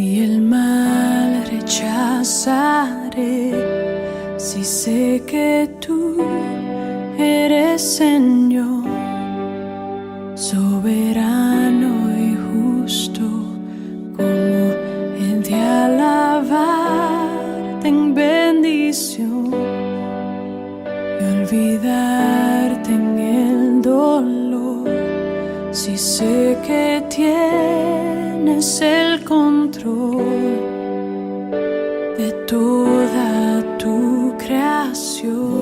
y el mal rechazaré, si sé que tú eres Señor, soberano y justo, como el de alabarte en bendición y olvidarte en el dolor, si sé que tienes el control de toda tu creación.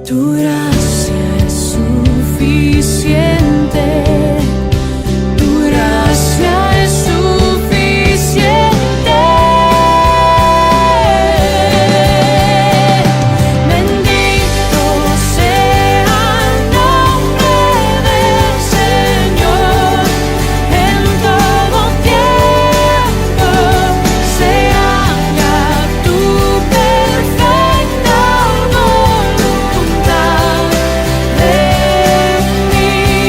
Tu gracia es suficiente, tu gracia es suficiente. Bendito sea el nombre del Señor, en todo tiempo se haga tu perfecta voluntad en mí.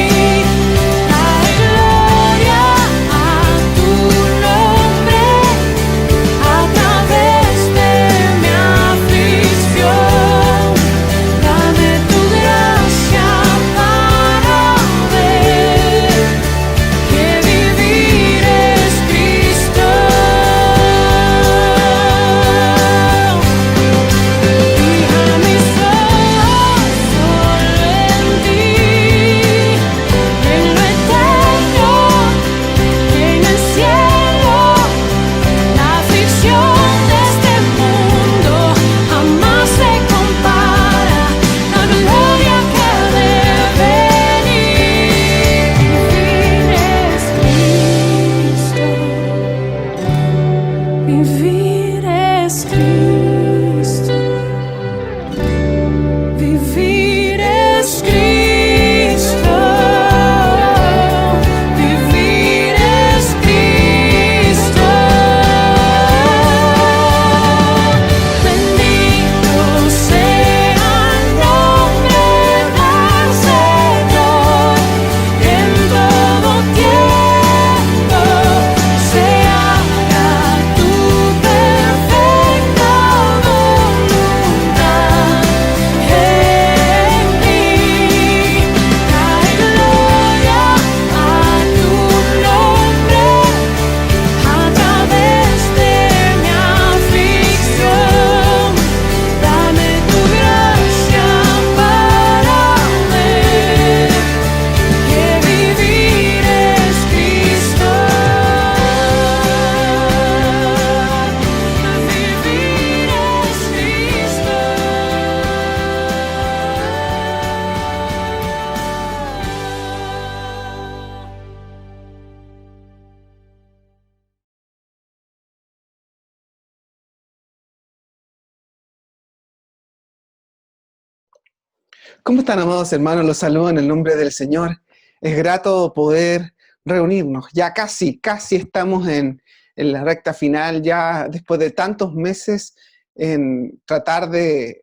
¿Cómo están, amados hermanos? Los saludo en el nombre del Señor. Es grato poder reunirnos. Ya casi estamos en la recta final, ya después de tantos meses en tratar de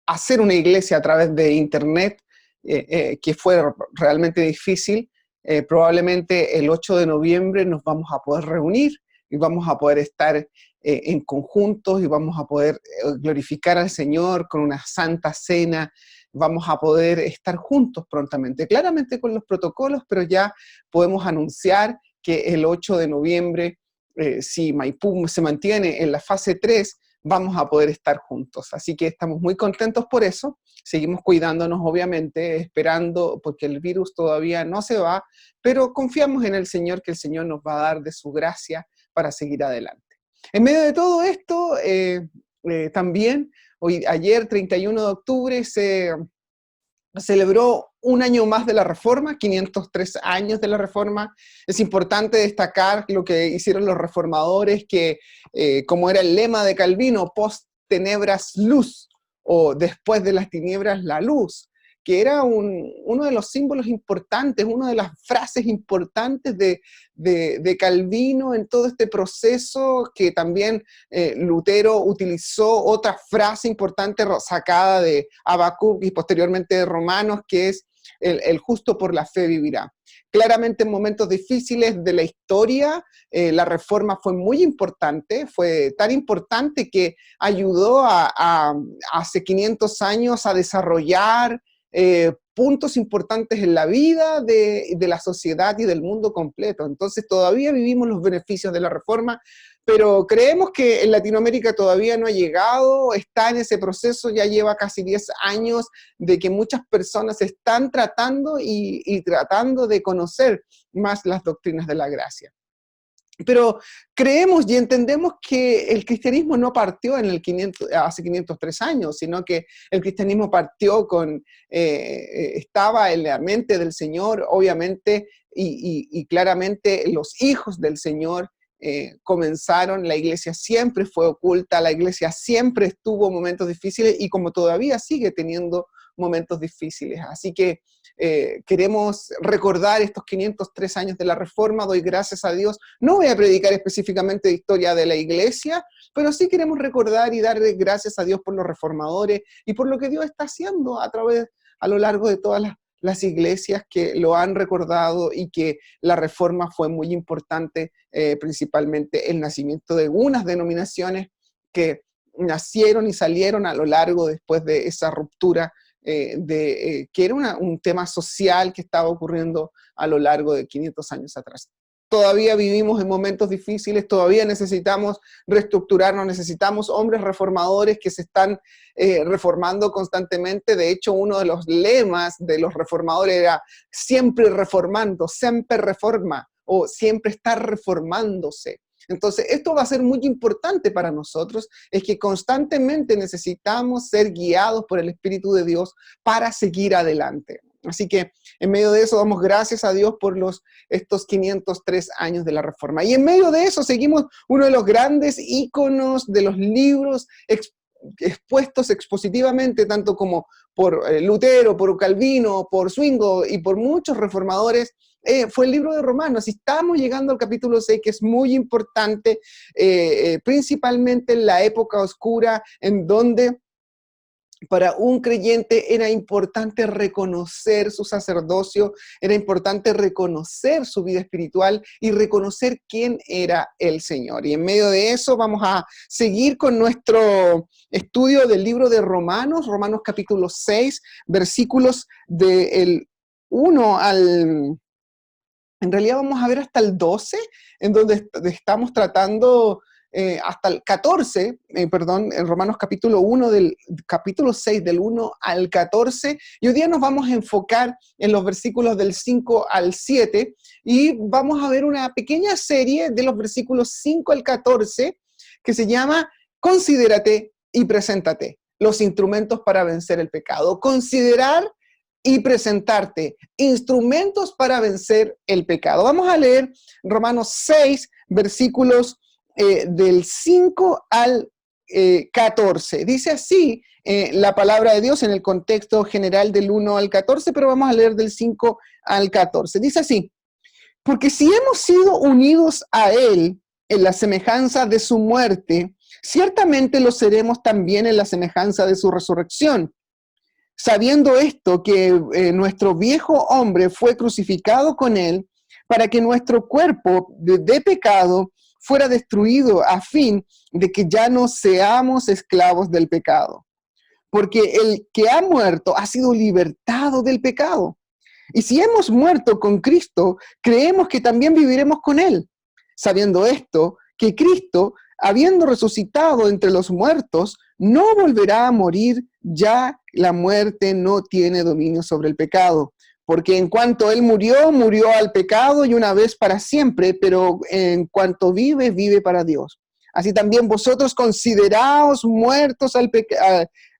hacer una iglesia a través de internet, que fue realmente difícil. Probablemente el 8 de noviembre nos vamos a poder reunir y vamos a poder estar en conjuntos y vamos a poder glorificar al Señor con una santa cena. Vamos a poder estar juntos prontamente, claramente con los protocolos, pero ya podemos anunciar que el 8 de noviembre, si Maipú se mantiene en la fase 3, vamos a poder estar juntos. Así que estamos muy contentos por eso. Seguimos cuidándonos, obviamente, esperando, porque el virus todavía no se va, pero confiamos en el Señor, que el Señor nos va a dar de su gracia para seguir adelante. En medio de todo esto, también, ayer, 31 de octubre, se celebró un año más de la Reforma, 503 años de la Reforma. Es importante destacar lo que hicieron los reformadores, que como era el lema de Calvino, post tenebras luz, o después de las tinieblas la luz, que era uno de los símbolos importantes, una de las frases importantes de Calvino en todo este proceso, que también Lutero utilizó otra frase importante sacada de Habacuc y posteriormente de Romanos, que es el justo por la fe vivirá. Claramente en momentos difíciles de la historia, la Reforma fue muy importante, fue tan importante que ayudó hace 500 años a desarrollar puntos importantes en la vida de la sociedad y del mundo completo. Entonces todavía vivimos los beneficios de la Reforma, pero creemos que en Latinoamérica todavía no ha llegado, está en ese proceso, ya lleva casi 10 años de que muchas personas están tratando y tratando de conocer más las doctrinas de la gracia. Pero creemos y entendemos que el cristianismo no partió hace 503 años, sino que el cristianismo partió estaba en la mente del Señor, obviamente, y claramente los hijos del Señor comenzaron. La iglesia siempre fue oculta, la iglesia siempre estuvo en momentos difíciles y como todavía sigue teniendo momentos difíciles. Así que queremos recordar estos 503 años de la Reforma. Doy gracias a Dios. No voy a predicar específicamente de historia de la iglesia, pero sí queremos recordar y darle gracias a Dios por los reformadores y por lo que Dios está haciendo a lo largo de todas las iglesias que lo han recordado, y que la Reforma fue muy importante, principalmente el nacimiento de unas denominaciones que nacieron y salieron a lo largo después de esa ruptura, que era un tema social que estaba ocurriendo a lo largo de 500 años atrás. Todavía vivimos en momentos difíciles, todavía necesitamos reestructurarnos, necesitamos hombres reformadores que se están reformando constantemente. De hecho, uno de los lemas de los reformadores era siempre reformando, siempre reforma, o siempre estar reformándose. Entonces, esto va a ser muy importante para nosotros, es que constantemente necesitamos ser guiados por el Espíritu de Dios para seguir adelante. Así que en medio de eso damos gracias a Dios por estos 503 años de la Reforma. Y en medio de eso seguimos uno de los grandes íconos de los libros expuestos expositivamente, tanto como por Lutero, por Calvino, por Zwinglio y por muchos reformadores, fue el libro de Romanos. Y estamos llegando al capítulo 6, que es muy importante, principalmente en la época oscura, en donde para un creyente era importante reconocer su sacerdocio, era importante reconocer su vida espiritual y reconocer quién era el Señor. Y en medio de eso vamos a seguir con nuestro estudio del libro de Romanos, Romanos capítulo 6, versículos del 1 al... En realidad vamos a ver hasta el 12, en donde estamos tratando hasta el 14, en Romanos capítulo 1 del capítulo 6 del 1 al 14, y hoy día nos vamos a enfocar en los versículos del 5 al 7, y vamos a ver una pequeña serie de los versículos 5 al 14, que se llama Considérate y preséntate, los instrumentos para vencer el pecado. Considerar y presentarte, instrumentos para vencer el pecado. Vamos a leer Romanos 6, versículos del 5 al 14. Dice así la palabra de Dios en el contexto general del 1 al 14, pero vamos a leer del 5 al 14. Dice así: porque si hemos sido unidos a Él en la semejanza de su muerte, ciertamente lo seremos también en la semejanza de su resurrección. Sabiendo esto, que nuestro viejo hombre fue crucificado con Él, para que nuestro cuerpo de pecado fuera destruido, a fin de que ya no seamos esclavos del pecado. Porque el que ha muerto ha sido libertado del pecado. Y si hemos muerto con Cristo, creemos que también viviremos con Él, sabiendo esto, que Cristo, habiendo resucitado entre los muertos, no volverá a morir, ya la muerte no tiene dominio sobre el pecado. Porque en cuanto Él murió, murió al pecado y una vez para siempre, pero en cuanto vive, vive para Dios. Así también vosotros consideraos muertos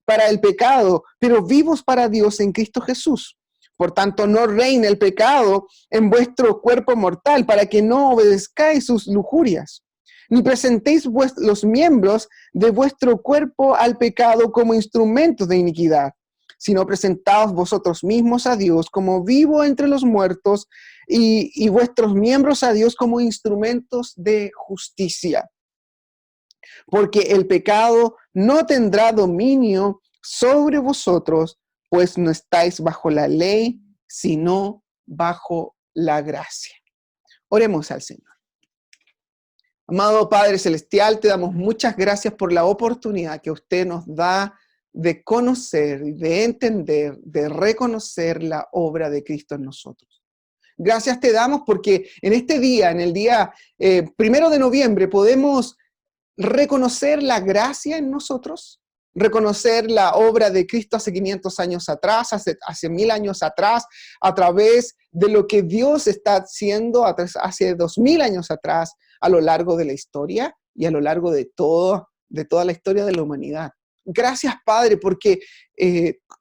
para el pecado, pero vivos para Dios en Cristo Jesús. Por tanto, no reine el pecado en vuestro cuerpo mortal, para que no obedezcáis sus lujurias, ni presentéis los miembros de vuestro cuerpo al pecado como instrumentos de iniquidad, sino presentaos vosotros mismos a Dios como vivo entre los muertos y vuestros miembros a Dios como instrumentos de justicia. Porque el pecado no tendrá dominio sobre vosotros, pues no estáis bajo la ley, sino bajo la gracia. Oremos al Señor. Amado Padre Celestial, te damos muchas gracias por la oportunidad que usted nos da de conocer, de entender, de reconocer la obra de Cristo en nosotros. Gracias te damos porque en este día, en el día 1 de noviembre, podemos reconocer la gracia en nosotros, reconocer la obra de Cristo hace 500 años atrás, hace 1000 años atrás, a través de lo que Dios está haciendo hace 2000 años atrás, a lo largo de la historia y a lo largo de toda la historia de la humanidad. Gracias, Padre, porque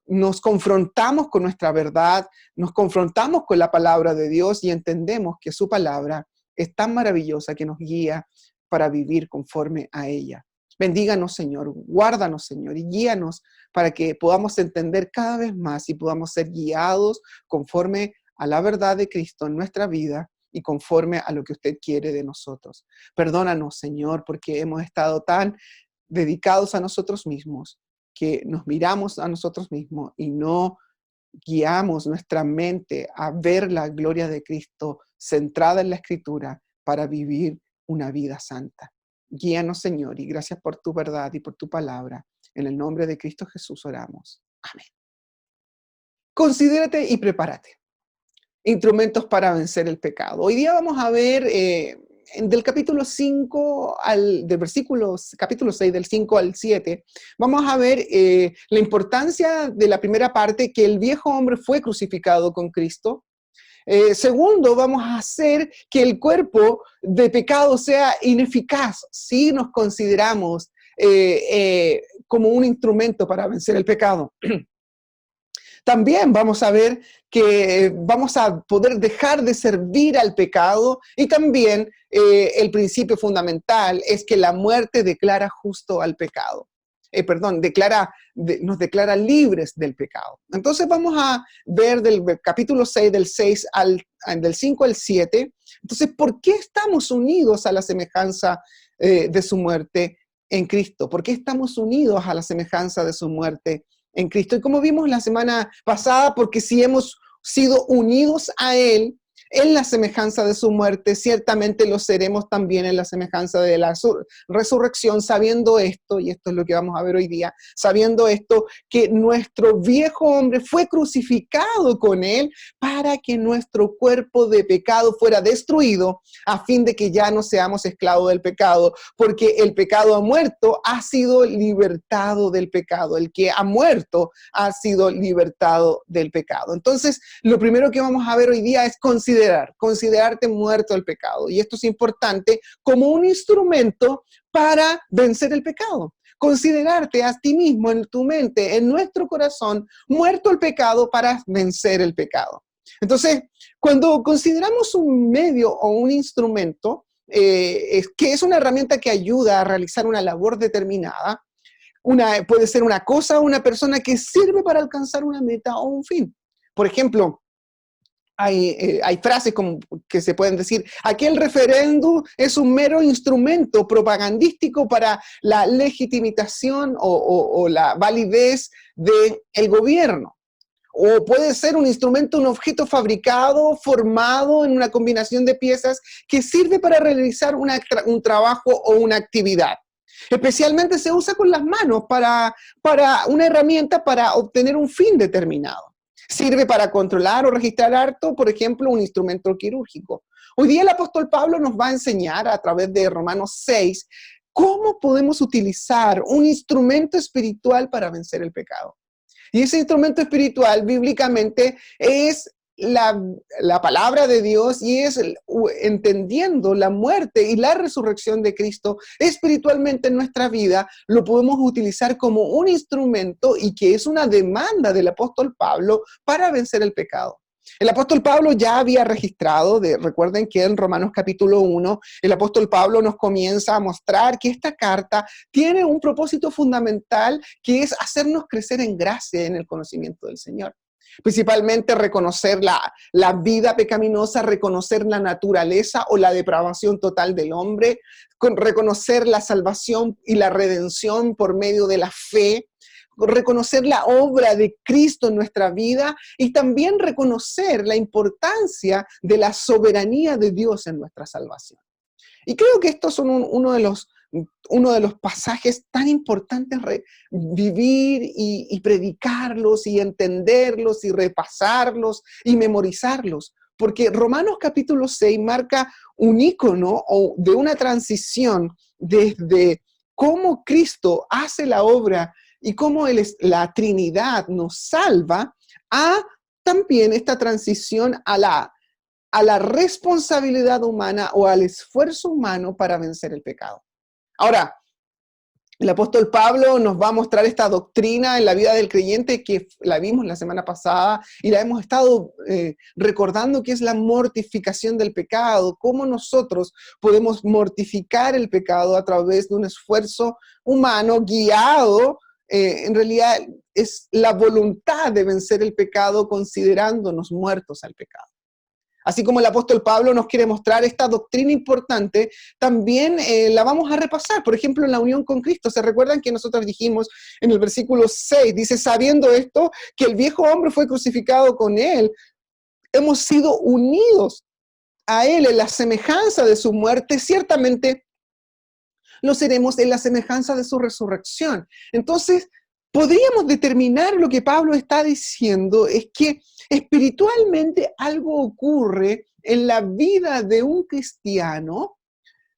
nos confrontamos con nuestra verdad, nos confrontamos con la palabra de Dios y entendemos que su palabra es tan maravillosa que nos guía para vivir conforme a ella. Bendíganos, Señor, guárdanos, Señor, y guíanos para que podamos entender cada vez más y podamos ser guiados conforme a la verdad de Cristo en nuestra vida y conforme a lo que usted quiere de nosotros. Perdónanos, Señor, porque hemos estado tan dedicados a nosotros mismos que nos miramos a nosotros mismos y no guiamos nuestra mente a ver la gloria de Cristo centrada en la Escritura para vivir una vida santa. Guíanos, Señor, y gracias por tu verdad y por tu palabra. En el nombre de Cristo Jesús oramos. Amén. Considérate y prepárate. Instrumentos para vencer el pecado. Hoy día vamos a ver del capítulo 5 del capítulo 6, del 5 al 7, vamos a ver la importancia de la primera parte, que el viejo hombre fue crucificado con Cristo. Segundo, vamos a hacer que el cuerpo de pecado sea ineficaz si nos consideramos como un instrumento para vencer el pecado. También vamos a ver que vamos a poder dejar de servir al pecado, y también el principio fundamental es que la muerte declara justo al pecado. Nos declara libres del pecado. Entonces vamos a ver del capítulo 6, del 5 al 7. Entonces, ¿por qué estamos unidos a la semejanza de su muerte en Cristo? ¿Por qué estamos unidos a la semejanza de su muerte en Cristo? Y como vimos la semana pasada, porque si hemos sido unidos a Él en la semejanza de su muerte, ciertamente lo seremos también en la semejanza de la resurrección, sabiendo esto, y esto es lo que vamos a ver hoy día, sabiendo esto, que nuestro viejo hombre fue crucificado con Él para que nuestro cuerpo de pecado fuera destruido, a fin de que ya no seamos esclavos del pecado, porque el pecado ha muerto, ha sido libertado del pecado. El que ha muerto ha sido libertado del pecado. Entonces, lo primero que vamos a ver hoy día es considerarte muerto al pecado. Y esto es importante como un instrumento para vencer el pecado. Considerarte a ti mismo, en tu mente, en nuestro corazón, muerto al pecado para vencer el pecado. Entonces, cuando consideramos un medio o un instrumento, que es una herramienta que ayuda a realizar una labor determinada. Puede ser una cosa o una persona que sirve para alcanzar una meta o un fin. Por ejemplo, hay frases como que se pueden decir, aquel referéndum es un mero instrumento propagandístico para la legitimización o la validez del gobierno. O puede ser un instrumento, un objeto fabricado, formado en una combinación de piezas que sirve para realizar un trabajo o una actividad. Especialmente se usa con las manos para una herramienta para obtener un fin determinado. Sirve para controlar o registrar harto, por ejemplo, un instrumento quirúrgico. Hoy día el apóstol Pablo nos va a enseñar a través de Romanos 6 cómo podemos utilizar un instrumento espiritual para vencer el pecado. Y ese instrumento espiritual, bíblicamente, es la palabra de Dios y es entendiendo la muerte y la resurrección de Cristo espiritualmente en nuestra vida, lo podemos utilizar como un instrumento y que es una demanda del apóstol Pablo para vencer el pecado. El apóstol Pablo ya había registrado, recuerden que en Romanos capítulo 1, el apóstol Pablo nos comienza a mostrar que esta carta tiene un propósito fundamental que es hacernos crecer en gracia en el conocimiento del Señor. Principalmente reconocer la vida pecaminosa, reconocer la naturaleza o la depravación total del hombre, reconocer la salvación y la redención por medio de la fe, reconocer la obra de Cristo en nuestra vida y también reconocer la importancia de la soberanía de Dios en nuestra salvación. Y creo que estos son uno de los pasajes tan importantes vivir y predicarlos y entenderlos y repasarlos y memorizarlos. Porque Romanos capítulo 6 marca un icono de una transición desde cómo Cristo hace la obra y cómo la Trinidad nos salva, a también esta transición a la responsabilidad humana o al esfuerzo humano para vencer el pecado. Ahora, el apóstol Pablo nos va a mostrar esta doctrina en la vida del creyente que la vimos la semana pasada y la hemos estado recordando, que es la mortificación del pecado, cómo nosotros podemos mortificar el pecado a través de un esfuerzo humano guiado. En realidad es la voluntad de vencer el pecado considerándonos muertos al pecado. Así como el apóstol Pablo nos quiere mostrar esta doctrina importante, también la vamos a repasar. Por ejemplo, en la unión con Cristo. ¿Se recuerdan que nosotros dijimos en el versículo 6? Dice, sabiendo esto, que el viejo hombre fue crucificado con él, hemos sido unidos a él en la semejanza de su muerte, ciertamente lo seremos en la semejanza de su resurrección. Entonces, podríamos determinar lo que Pablo está diciendo, es que espiritualmente algo ocurre en la vida de un cristiano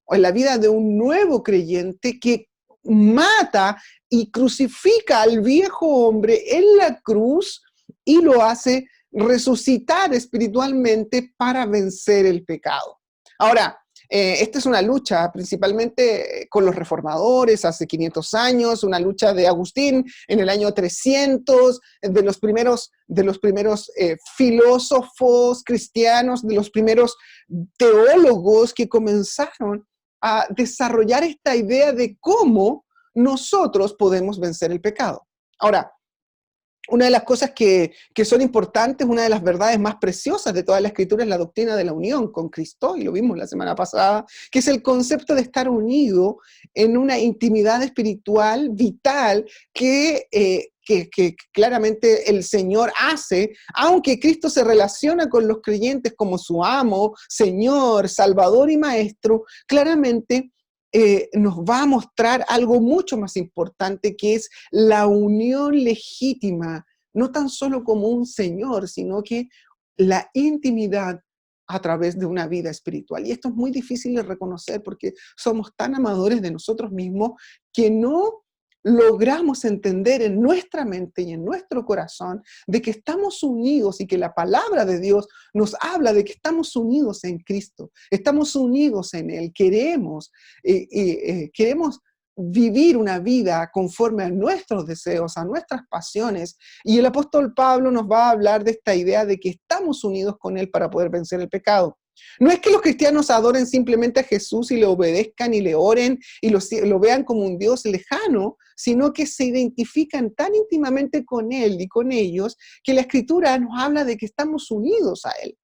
o en la vida de un nuevo creyente que mata y crucifica al viejo hombre en la cruz y lo hace resucitar espiritualmente para vencer el pecado. Ahora, esta es una lucha principalmente con los reformadores hace 500 años, una lucha de Agustín en el año 300, de los primeros filósofos cristianos, de los primeros teólogos que comenzaron a desarrollar esta idea de cómo nosotros podemos vencer el pecado. Ahora, una de las cosas que son importantes, una de las verdades más preciosas de toda la Escritura es la doctrina de la unión con Cristo, y lo vimos la semana pasada, que es el concepto de estar unido en una intimidad espiritual vital que claramente el Señor hace, aunque Cristo se relaciona con los creyentes como su amo, Señor, Salvador y Maestro, claramente nos va a mostrar algo mucho más importante, que es la unión legítima, no tan solo como un Señor, sino que la intimidad a través de una vida espiritual. Y esto es muy difícil de reconocer porque somos tan amadores de nosotros mismos que no logramos entender en nuestra mente y en nuestro corazón de que estamos unidos y que la palabra de Dios nos habla de que estamos unidos en Cristo, estamos unidos en Él, queremos vivir una vida conforme a nuestros deseos, a nuestras pasiones, y el apóstol Pablo nos va a hablar de esta idea de que estamos unidos con Él para poder vencer el pecado. No es que los cristianos adoren simplemente a Jesús y le obedezcan y le oren y lo vean como un Dios lejano, sino que se identifican tan íntimamente con Él y con ellos que la Escritura nos habla de que estamos unidos a Él.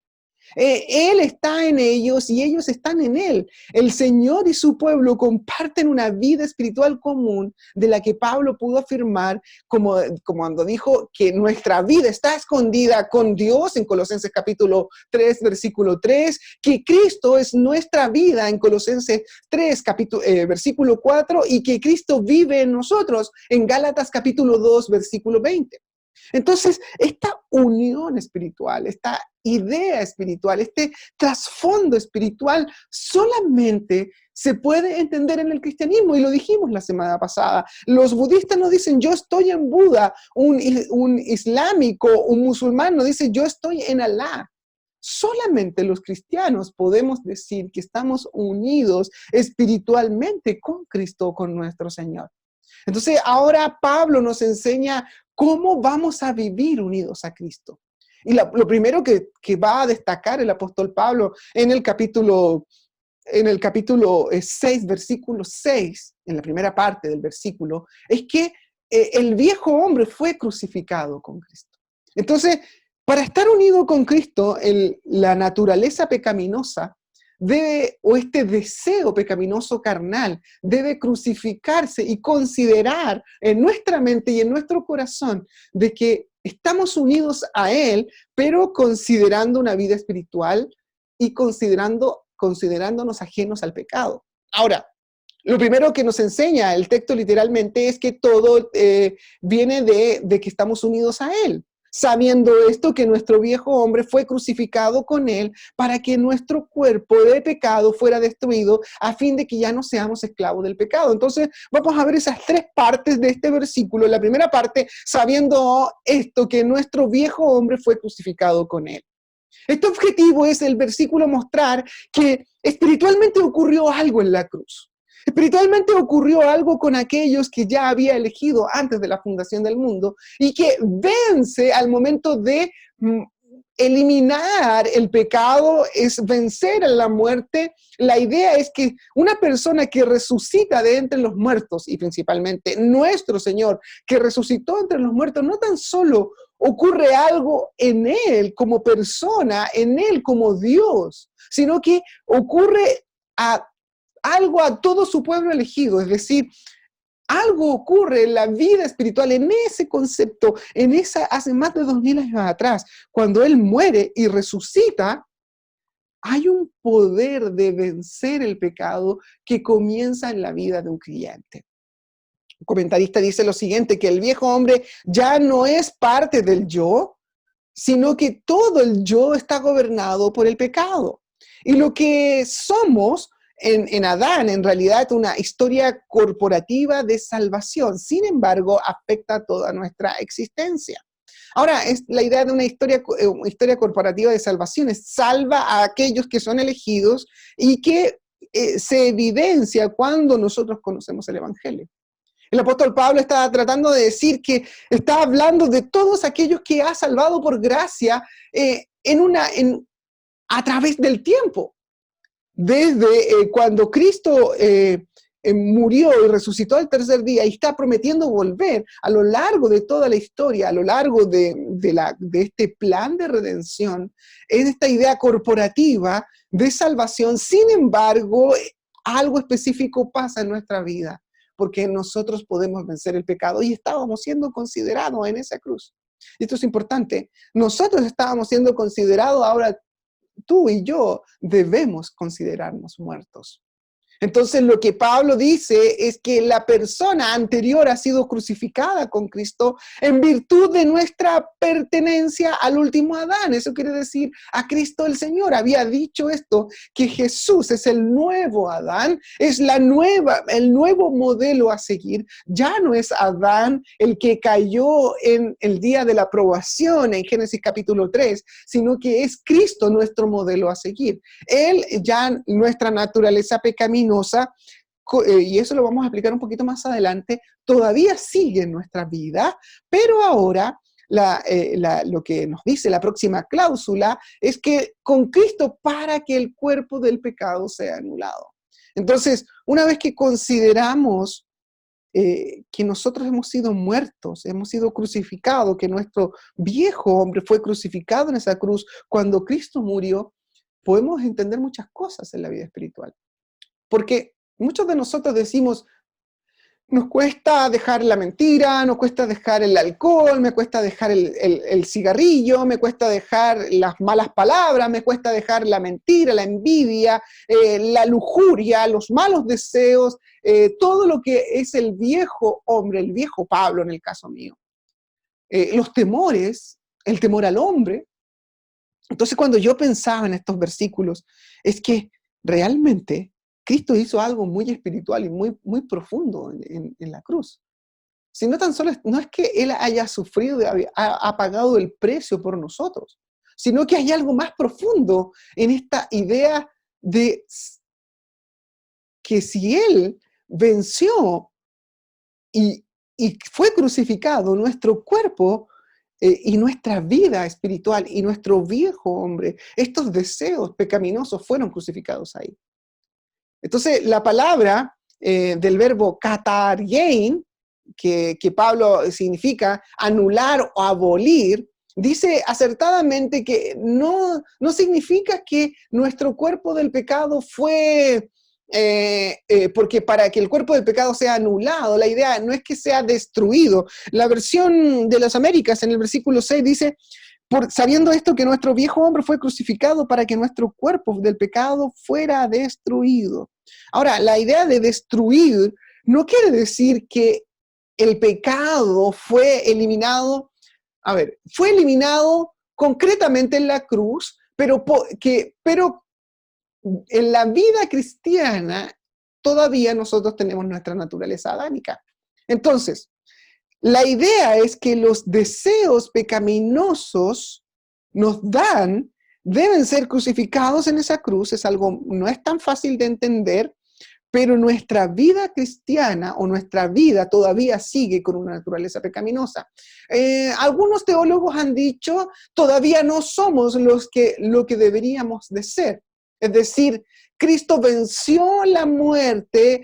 Él está en ellos y ellos están en Él. El Señor y su pueblo comparten una vida espiritual común de la que Pablo pudo afirmar, como cuando dijo que nuestra vida está escondida con Dios en Colosenses capítulo 3, versículo 3, que Cristo es nuestra vida en Colosenses 3, versículo 4, y que Cristo vive en nosotros en Gálatas capítulo 2, versículo 20. Entonces, esta unión espiritual, esta idea espiritual, este trasfondo espiritual solamente se puede entender en el cristianismo, y lo dijimos la semana pasada. Los budistas no dicen yo estoy en Buda, un islámico, un musulmán no dice yo estoy en Alá. Solamente los cristianos podemos decir que estamos unidos espiritualmente con Cristo, con nuestro Señor. Entonces, ahora Pablo nos enseña cómo vamos a vivir unidos a Cristo. Y lo primero que va a destacar el apóstol Pablo en el capítulo 6, versículo 6, en la primera parte del versículo, es que el viejo hombre fue crucificado con Cristo. Entonces, para estar unido con Cristo, la naturaleza pecaminosa o este deseo pecaminoso carnal debe crucificarse y considerar en nuestra mente y en nuestro corazón de que estamos unidos a Él, pero considerando una vida espiritual y considerándonos ajenos al pecado. Ahora, lo primero que nos enseña el texto literalmente es que todo viene de que estamos unidos a Él. Sabiendo esto, que nuestro viejo hombre fue crucificado con Él para que nuestro cuerpo de pecado fuera destruido a fin de que ya no seamos esclavos del pecado. Entonces, vamos a ver esas tres partes de este versículo. La primera parte, sabiendo esto, que nuestro viejo hombre fue crucificado con Él. Este objetivo es el versículo mostrar que espiritualmente ocurrió algo en la cruz. Espiritualmente ocurrió algo con aquellos que ya había elegido antes de la fundación del mundo y que vence al momento de eliminar el pecado, es vencer a la muerte. La idea es que una persona que resucita de entre los muertos, y principalmente nuestro Señor, que resucitó entre los muertos, no tan solo ocurre algo en Él como persona, en Él como Dios, sino que ocurre algo a todo su pueblo elegido, es decir, algo ocurre en la vida espiritual, en ese concepto, hace más de 2000 años atrás, cuando Él muere y resucita, hay un poder de vencer el pecado que comienza en la vida de un creyente. Un comentarista dice lo siguiente, que el viejo hombre ya no es parte del yo, sino que todo el yo está gobernado por el pecado. Y lo que somos en Adán, en realidad, es una historia corporativa de salvación. Sin embargo, afecta a toda nuestra existencia. Ahora, es la idea de una historia corporativa de salvación. Salva a aquellos que son elegidos y que se evidencia cuando nosotros conocemos el Evangelio. El apóstol Pablo está tratando de decir que está hablando de todos aquellos que ha salvado por gracia a través del tiempo. Desde cuando Cristo murió y resucitó al tercer día y está prometiendo volver a lo largo de toda la historia, a lo largo de este plan de redención, es esta idea corporativa de salvación. Sin embargo, algo específico pasa en nuestra vida, porque nosotros podemos vencer el pecado y estábamos siendo considerados en esa cruz. Esto es importante. Nosotros estábamos siendo considerados, ahora tú y yo debemos considerarnos muertos. Entonces, lo que Pablo dice es que la persona anterior ha sido crucificada con Cristo en virtud de nuestra pertenencia al último Adán. Eso quiere decir a Cristo el Señor. Había dicho esto, que Jesús es el nuevo Adán, es el nuevo modelo a seguir. Ya no es Adán el que cayó en el día de la probación en Génesis capítulo 3, sino que es Cristo nuestro modelo a seguir. Él ya, nuestra naturaleza pecaminosa, y eso lo vamos a explicar un poquito más adelante, todavía sigue en nuestra vida, pero ahora lo que nos dice la próxima cláusula es que con Cristo para que el cuerpo del pecado sea anulado. Entonces, una vez que consideramos que nosotros hemos sido muertos, hemos sido crucificados, que nuestro viejo hombre fue crucificado en esa cruz cuando Cristo murió, podemos entender muchas cosas en la vida espiritual. Porque muchos de nosotros decimos, nos cuesta dejar la mentira, nos cuesta dejar el alcohol, me cuesta dejar el cigarrillo, me cuesta dejar las malas palabras, me cuesta dejar la mentira, la envidia, la lujuria, los malos deseos, todo lo que es el viejo hombre, el viejo Pablo en el caso mío. Los temores, el temor al hombre. Entonces cuando yo pensaba en estos versículos, es que realmente Cristo hizo algo muy espiritual y muy, muy profundo en la cruz. Si no tan solo, no es que Él haya sufrido, ha pagado el precio por nosotros, sino que hay algo más profundo en esta idea de que si Él venció y fue crucificado, nuestro cuerpo y nuestra vida espiritual y nuestro viejo hombre, estos deseos pecaminosos fueron crucificados ahí. Entonces, la palabra del verbo katargein, que Pablo significa anular o abolir, dice acertadamente que no significa que nuestro cuerpo del pecado fue, porque para que el cuerpo del pecado sea anulado, la idea no es que sea destruido. La versión de las Américas en el versículo 6 dice, sabiendo esto que nuestro viejo hombre fue crucificado para que nuestro cuerpo del pecado fuera destruido. Ahora, la idea de destruir no quiere decir que el pecado fue eliminado, fue eliminado concretamente en la cruz, pero en la vida cristiana todavía nosotros tenemos nuestra naturaleza adámica. Entonces, la idea es que los deseos pecaminosos deben ser crucificados en esa cruz. Es algo, no es tan fácil de entender, pero nuestra vida cristiana o nuestra vida todavía sigue con una naturaleza pecaminosa. Algunos teólogos han dicho, todavía no somos lo que deberíamos de ser. Es decir, Cristo venció la muerte,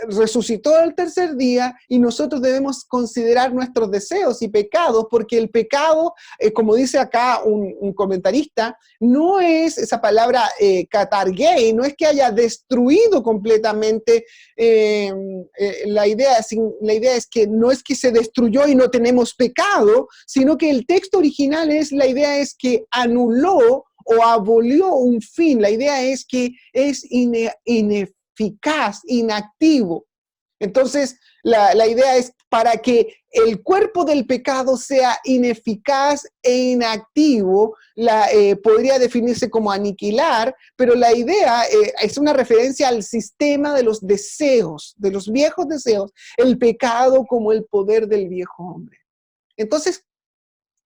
resucitó al tercer día y nosotros debemos considerar nuestros deseos y pecados, porque el pecado, como dice acá un comentarista, no es esa palabra katargei, no es que haya destruido completamente. La idea es que no es que se destruyó y no tenemos pecado, sino que el texto original la idea es que anuló o abolió un fin. La idea es que es ineficaz, inactivo. Entonces, la idea es para que el cuerpo del pecado sea ineficaz e inactivo, podría definirse como aniquilar, pero la idea es una referencia al sistema de los deseos, de los viejos deseos, el pecado como el poder del viejo hombre. Entonces,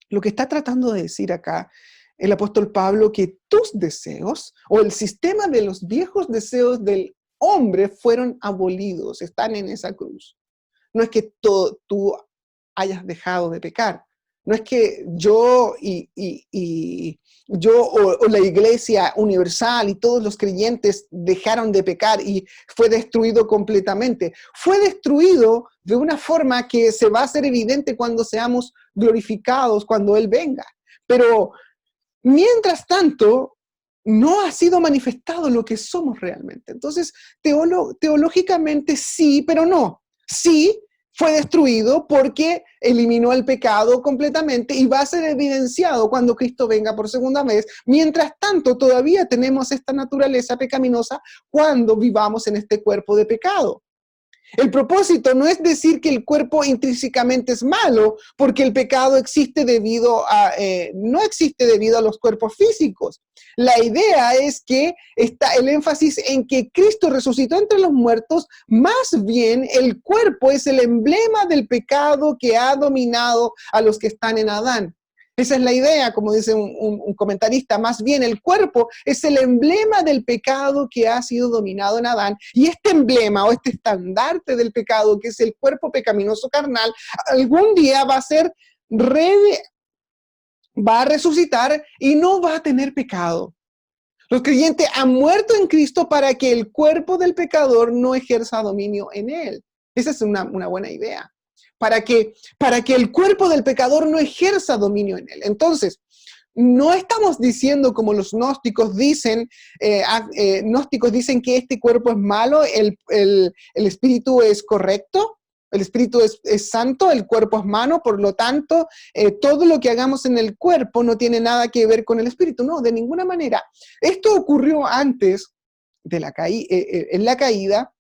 lo que está tratando de decir acá el apóstol Pablo, que tus deseos o el sistema de los viejos deseos del hombre fueron abolidos, están en esa cruz. No es que tú hayas dejado de pecar. No es que yo o la iglesia universal y todos los creyentes dejaron de pecar y fue destruido completamente. Fue destruido de una forma que se va a hacer evidente cuando seamos glorificados, cuando Él venga. Pero mientras tanto, no ha sido manifestado lo que somos realmente. Entonces, teológicamente sí, pero no. Sí, fue destruido porque eliminó el pecado completamente y va a ser evidenciado cuando Cristo venga por segunda vez. Mientras tanto, todavía tenemos esta naturaleza pecaminosa cuando vivamos en este cuerpo de pecado. El propósito no es decir que el cuerpo intrínsecamente es malo, porque el pecado no existe debido a los cuerpos físicos. La idea es que está el énfasis en que Cristo resucitó entre los muertos, más bien el cuerpo es el emblema del pecado que ha dominado a los que están en Adán. Esa es la idea, como dice un comentarista, más bien el cuerpo es el emblema del pecado que ha sido dominado en Adán, y este emblema o este estandarte del pecado, que es el cuerpo pecaminoso carnal, algún día va a ser va a resucitar y no va a tener pecado. Los creyentes han muerto en Cristo para que el cuerpo del pecador no ejerza dominio en él. Esa es una buena idea. Para que el cuerpo del pecador no ejerza dominio en él. Entonces, no estamos diciendo como los gnósticos dicen, gnósticos dicen que este cuerpo es malo, el espíritu es correcto, el espíritu es santo, el cuerpo es malo, por lo tanto, todo lo que hagamos en el cuerpo no tiene nada que ver con el espíritu. No, de ninguna manera. Esto ocurrió antes de en la caída,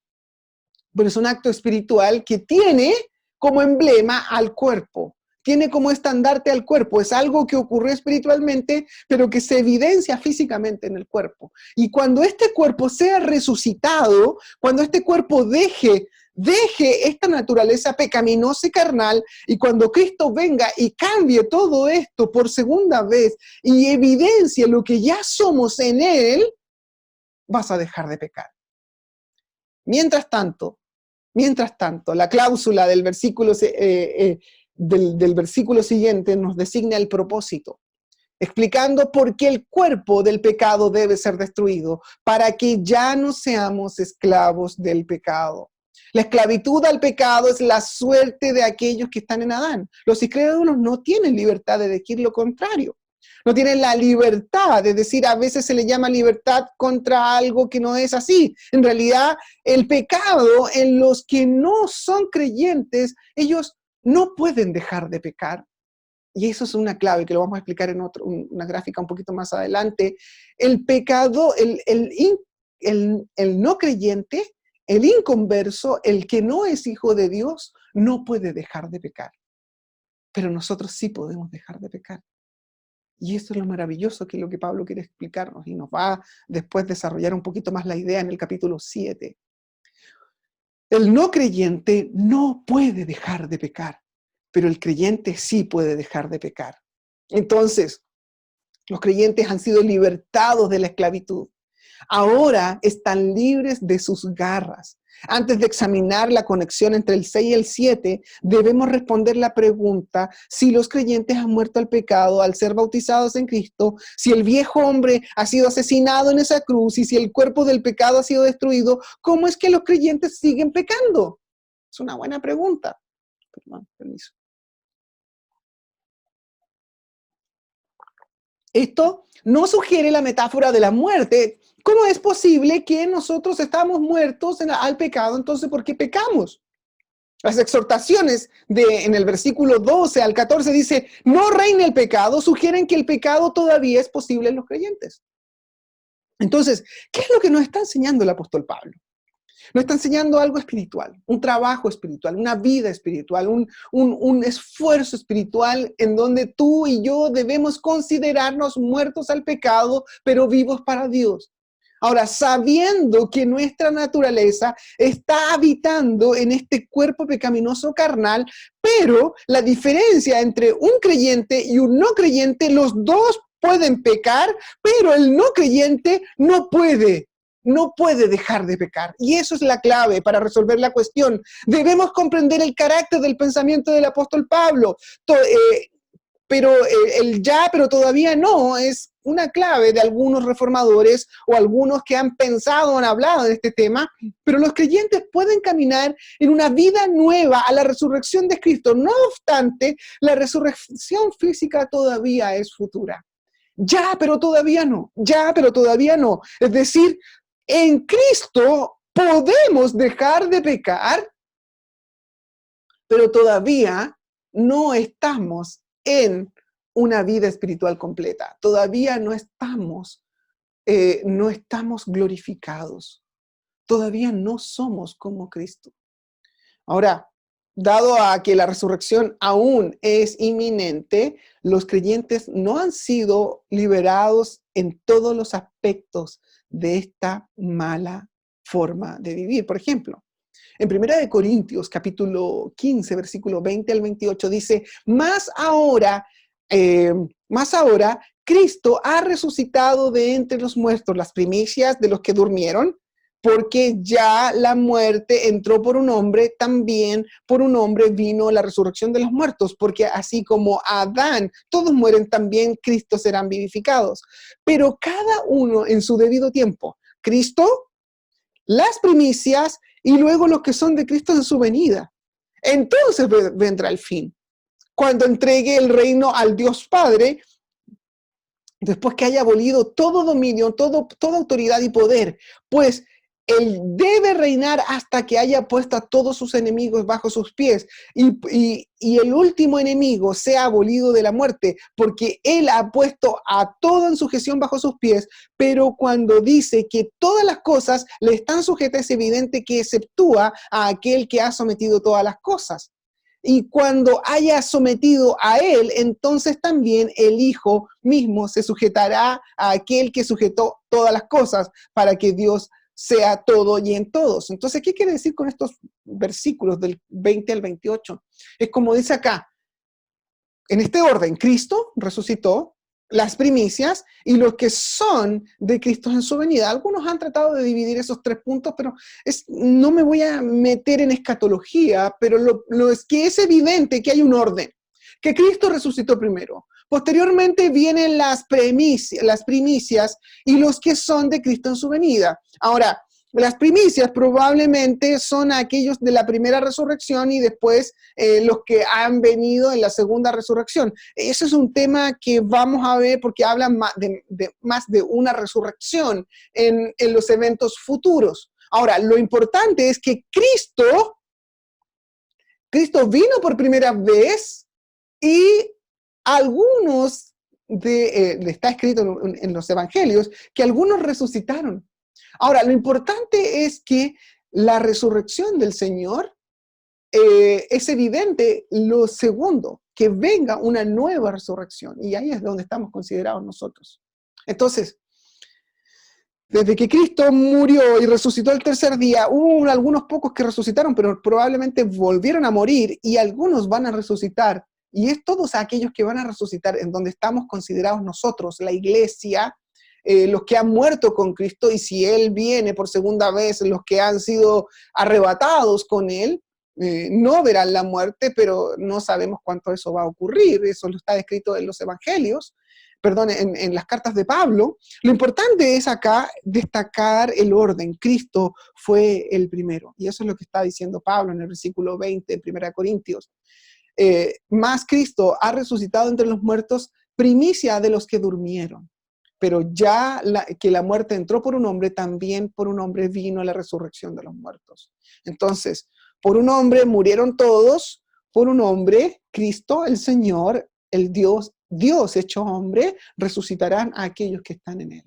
pero es un acto espiritual que tiene como emblema al cuerpo. Tiene como estandarte al cuerpo. Es algo que ocurrió espiritualmente, pero que se evidencia físicamente en el cuerpo. Y cuando este cuerpo sea resucitado, cuando este cuerpo deje esta naturaleza pecaminosa y carnal, y cuando Cristo venga y cambie todo esto por segunda vez y evidencie lo que ya somos en Él, vas a dejar de pecar. Mientras tanto, la cláusula del versículo del versículo siguiente nos designa el propósito, explicando por qué el cuerpo del pecado debe ser destruido, para que ya no seamos esclavos del pecado. La esclavitud al pecado es la suerte de aquellos que están en Adán. Los incrédulos no tienen libertad de decir lo contrario. No tienen la libertad de decir, a veces se le llama libertad contra algo que no es así. En realidad, el pecado en los que no son creyentes, ellos no pueden dejar de pecar. Y eso es una clave que lo vamos a explicar en una gráfica un poquito más adelante. El pecado, el no creyente, el inconverso, el que no es hijo de Dios, no puede dejar de pecar. Pero nosotros sí podemos dejar de pecar. Y eso es lo maravilloso, que es lo que Pablo quiere explicarnos, y nos va a después desarrollar un poquito más la idea en el capítulo 7. El no creyente no puede dejar de pecar, pero el creyente sí puede dejar de pecar. Entonces, los creyentes han sido libertados de la esclavitud. Ahora están libres de sus garras. Antes de examinar la conexión entre el 6 y el 7, debemos responder la pregunta si los creyentes han muerto al pecado al ser bautizados en Cristo, si el viejo hombre ha sido asesinado en esa cruz y si el cuerpo del pecado ha sido destruido. ¿Cómo es que los creyentes siguen pecando? Es una buena pregunta. Perdón, permiso. Esto no sugiere la metáfora de la muerte. ¿Cómo es posible que nosotros estamos muertos al pecado? Entonces, ¿por qué pecamos? Las exhortaciones en el versículo 12 al 14 dice, no reine el pecado, sugieren que el pecado todavía es posible en los creyentes. Entonces, ¿qué es lo que nos está enseñando el apóstol Pablo? Nos está enseñando algo espiritual, un trabajo espiritual, una vida espiritual, un esfuerzo espiritual en donde tú y yo debemos considerarnos muertos al pecado, pero vivos para Dios. Ahora, sabiendo que nuestra naturaleza está habitando en este cuerpo pecaminoso carnal, pero la diferencia entre un creyente y un no creyente, los dos pueden pecar, pero el no creyente no puede dejar de pecar. Y eso es la clave para resolver la cuestión. Debemos comprender el carácter del pensamiento del apóstol Pablo. Pero pero todavía no es una clave de algunos reformadores o algunos que han pensado o han hablado de este tema, pero los creyentes pueden caminar en una vida nueva a la resurrección de Cristo. No obstante, la resurrección física todavía es futura. Ya, pero todavía no. Ya, pero todavía no. Es decir, en Cristo podemos dejar de pecar, pero todavía no estamos en una vida espiritual completa. Todavía no estamos glorificados. Todavía no somos como Cristo. Ahora, dado a que la resurrección aún es inminente, los creyentes no han sido liberados en todos los aspectos de esta mala forma de vivir. Por ejemplo, en 1 Corintios, capítulo 15, versículo 20 al 28, dice, más ahora, Cristo ha resucitado de entre los muertos, las primicias de los que durmieron. porque ya la muerte entró por un hombre, también por un hombre vino la resurrección de los muertos, porque así como Adán, todos mueren, también Cristo serán vivificados. Pero cada uno en su debido tiempo. Cristo, las primicias y luego los que son de Cristo en su venida. Entonces vendrá el fin, cuando entregue el reino al Dios Padre, después que haya abolido todo dominio, toda autoridad y poder, pues él debe reinar hasta que haya puesto a todos sus enemigos bajo sus pies y el último enemigo sea abolido de la muerte, porque él ha puesto a todo en sujeción bajo sus pies, pero cuando dice que todas las cosas le están sujetas, es evidente que exceptúa a aquel que ha sometido todas las cosas. Y cuando haya sometido a él, entonces también el Hijo mismo se sujetará a aquel que sujetó todas las cosas para que Dios sea todo y en todos. Entonces, ¿qué quiere decir con estos versículos del 20 al 28? Es como dice acá, en este orden, Cristo resucitó, las primicias y los que son de Cristo en su venida. Algunos han tratado de dividir esos tres puntos, pero no me voy a meter en escatología, pero lo es que es evidente que hay un orden, que Cristo resucitó primero. Posteriormente vienen las primicias y los que son de Cristo en su venida. Ahora, las primicias probablemente son aquellos de la primera resurrección y después los que han venido en la segunda resurrección. Ese es un tema que vamos a ver porque hablan más de una resurrección en los eventos futuros. Ahora, lo importante es que Cristo vino por primera vez y algunos está escrito en los evangelios que algunos resucitaron. Ahora, lo importante es que la resurrección del Señor es evidente. Lo segundo, que venga una nueva resurrección. Y ahí es donde estamos considerados nosotros. Entonces, desde que Cristo murió y resucitó el tercer día, hubo algunos pocos que resucitaron, pero probablemente volvieron a morir y algunos van a resucitar. Y es todos aquellos que van a resucitar en donde estamos considerados nosotros, la iglesia, los que han muerto con Cristo, y si Él viene por segunda vez, los que han sido arrebatados con Él, no verán la muerte, pero no sabemos cuánto eso va a ocurrir. Eso lo está descrito en los evangelios, perdón, en las cartas de Pablo. Lo importante es acá destacar el orden. Cristo fue el primero, y eso es lo que está diciendo Pablo en el versículo 20 de 1 Corintios. Más Cristo ha resucitado entre los muertos, primicia de los que durmieron. Pero ya que la muerte entró por un hombre, también por un hombre vino la resurrección de los muertos. Entonces, por un hombre murieron todos, por un hombre, Cristo, el Señor, el Dios hecho hombre, resucitarán a aquellos que están en él.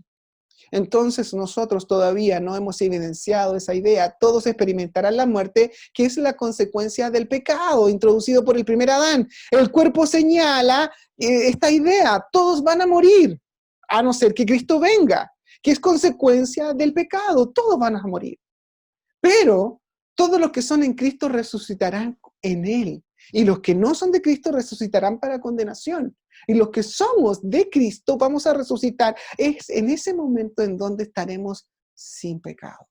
Entonces nosotros todavía no hemos evidenciado esa idea. Todos experimentarán la muerte, que es la consecuencia del pecado introducido por el primer Adán. El cuerpo señala esta idea, todos van a morir, a no ser que Cristo venga, que es consecuencia del pecado, todos van a morir. Pero todos los que son en Cristo resucitarán en Él. Y los que no son de Cristo resucitarán para condenación. Y los que somos de Cristo vamos a resucitar. Es en ese momento en donde estaremos sin pecado.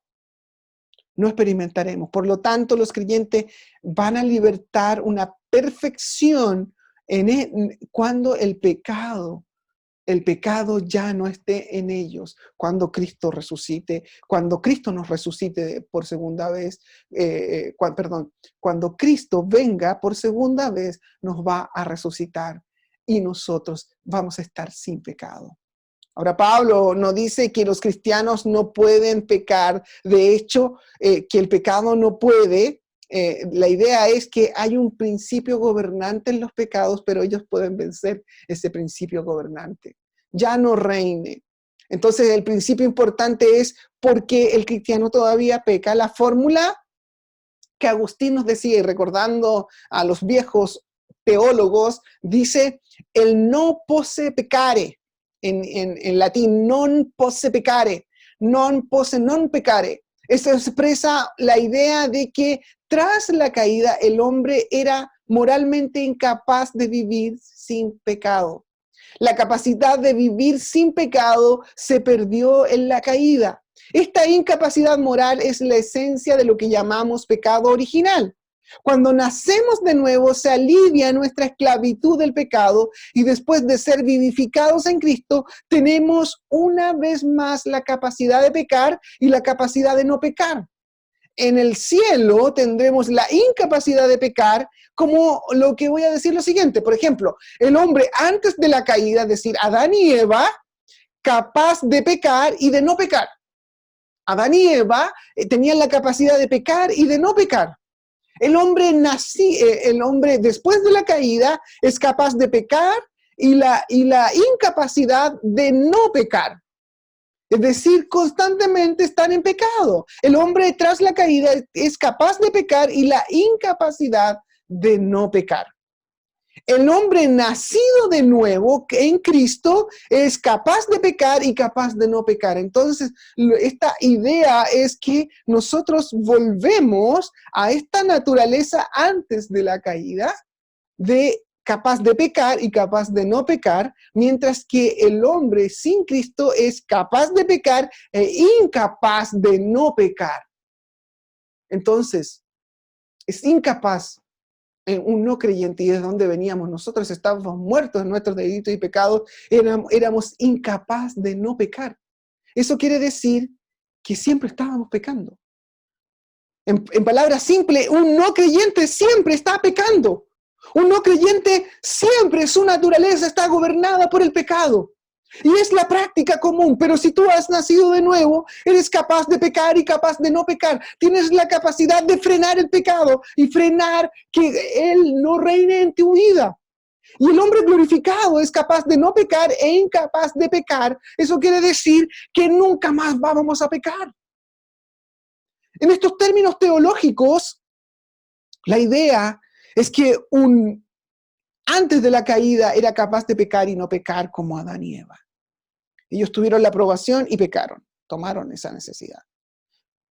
No experimentaremos. Por lo tanto, los creyentes van a libertar una perfección cuando el pecado ya no esté en ellos, cuando Cristo resucite, cuando Cristo nos resucite por segunda vez, cuando Cristo venga por segunda vez, nos va a resucitar y nosotros vamos a estar sin pecado. Ahora, Pablo no dice que los cristianos no pueden pecar, de hecho, que el pecado no puede. La idea es que hay un principio gobernante en los pecados, pero ellos pueden vencer ese principio gobernante. Ya no reine. Entonces, el principio importante es por qué el cristiano todavía peca. La fórmula que Agustín nos decía, y recordando a los viejos teólogos, dice el no posse peccare, en latín, non posse peccare, non posse non peccare. Eso expresa la idea de que tras la caída el hombre era moralmente incapaz de vivir sin pecado. La capacidad de vivir sin pecado se perdió en la caída. Esta incapacidad moral es la esencia de lo que llamamos pecado original. Cuando nacemos de nuevo, se alivia nuestra esclavitud del pecado y después de ser vivificados en Cristo, tenemos una vez más la capacidad de pecar y la capacidad de no pecar. En el cielo tendremos la incapacidad de pecar, como lo que voy a decir lo siguiente. Por ejemplo, el hombre antes de la caída, es decir, Adán y Eva, capaz de pecar y de no pecar. Adán y Eva tenían la capacidad de pecar y de no pecar. El hombre después de la caída es capaz de pecar y la incapacidad de no pecar. Es decir, constantemente están en pecado. El hombre tras la caída es capaz de pecar y la incapacidad de no pecar. El hombre nacido de nuevo en Cristo es capaz de pecar y capaz de no pecar. Entonces, esta idea es que nosotros volvemos a esta naturaleza antes de la caída, de capaz de pecar y capaz de no pecar, mientras que el hombre sin Cristo es capaz de pecar e incapaz de no pecar. Entonces, es incapaz un no creyente, y de dónde veníamos. Nosotros estábamos muertos en nuestros delitos y pecados, éramos incapaces de no pecar. Eso quiere decir que siempre estábamos pecando. En palabras simples, un no creyente siempre está pecando. Un no creyente siempre, su naturaleza está gobernada por el pecado. Y es la práctica común, pero si tú has nacido de nuevo, eres capaz de pecar y capaz de no pecar. Tienes la capacidad de frenar el pecado y frenar que él no reine en tu vida. Y el hombre glorificado es capaz de no pecar e incapaz de pecar. Eso quiere decir que nunca más vamos a pecar. En estos términos teológicos, la idea es que antes de la caída era capaz de pecar y no pecar como Adán y Eva. Ellos tuvieron la aprobación y pecaron, tomaron esa necesidad.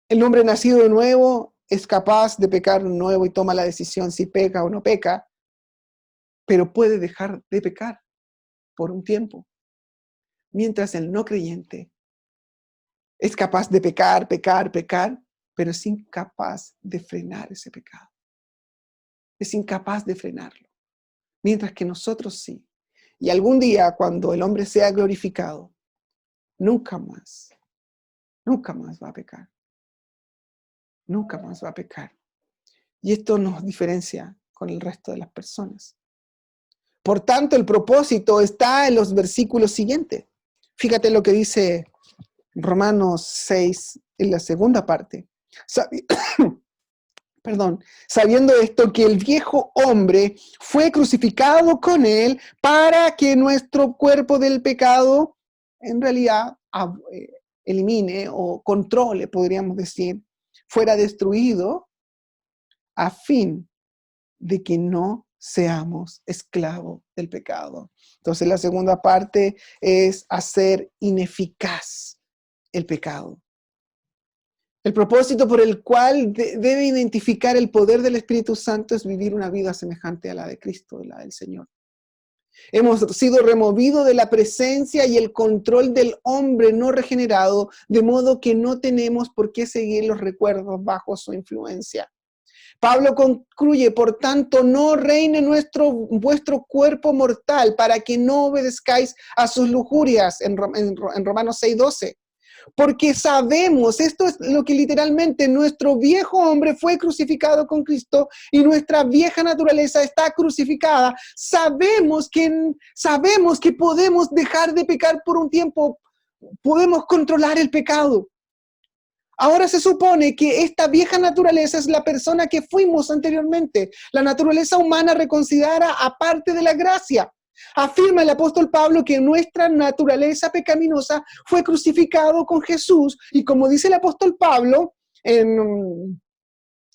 El hombre nacido de nuevo es capaz de pecar de nuevo y toma la decisión si peca o no peca, pero puede dejar de pecar por un tiempo. Mientras el no creyente es capaz de pecar, pero es incapaz de frenar ese pecado. Es incapaz de frenarlo. Mientras que nosotros sí. Y algún día, cuando el hombre sea glorificado, nunca más va a pecar. Nunca más va a pecar. Y esto nos diferencia con el resto de las personas. Por tanto, el propósito está en los versículos siguientes. Fíjate lo que dice Romanos 6 en la segunda parte. Sabiendo esto, que el viejo hombre fue crucificado con él para que nuestro cuerpo del pecado en realidad elimine o controle, podríamos decir, fuera destruido, a fin de que no seamos esclavos del pecado. Entonces la segunda parte es hacer ineficaz el pecado. El propósito por el cual debe identificar el poder del Espíritu Santo es vivir una vida semejante a la de Cristo, la del Señor. Hemos sido removidos de la presencia y el control del hombre no regenerado, de modo que no tenemos por qué seguir los recuerdos bajo su influencia. Pablo concluye, por tanto, no reine vuestro cuerpo mortal para que no obedezcáis a sus lujurias, en Romanos 6:12. Porque sabemos, esto es lo que literalmente nuestro viejo hombre fue crucificado con Cristo y nuestra vieja naturaleza está crucificada. Sabemos que podemos dejar de pecar por un tiempo, podemos controlar el pecado. Ahora se supone que esta vieja naturaleza es la persona que fuimos anteriormente, la naturaleza humana reconsiderada aparte de la gracia. Afirma el apóstol Pablo que nuestra naturaleza pecaminosa fue crucificado con Jesús y como dice el apóstol Pablo en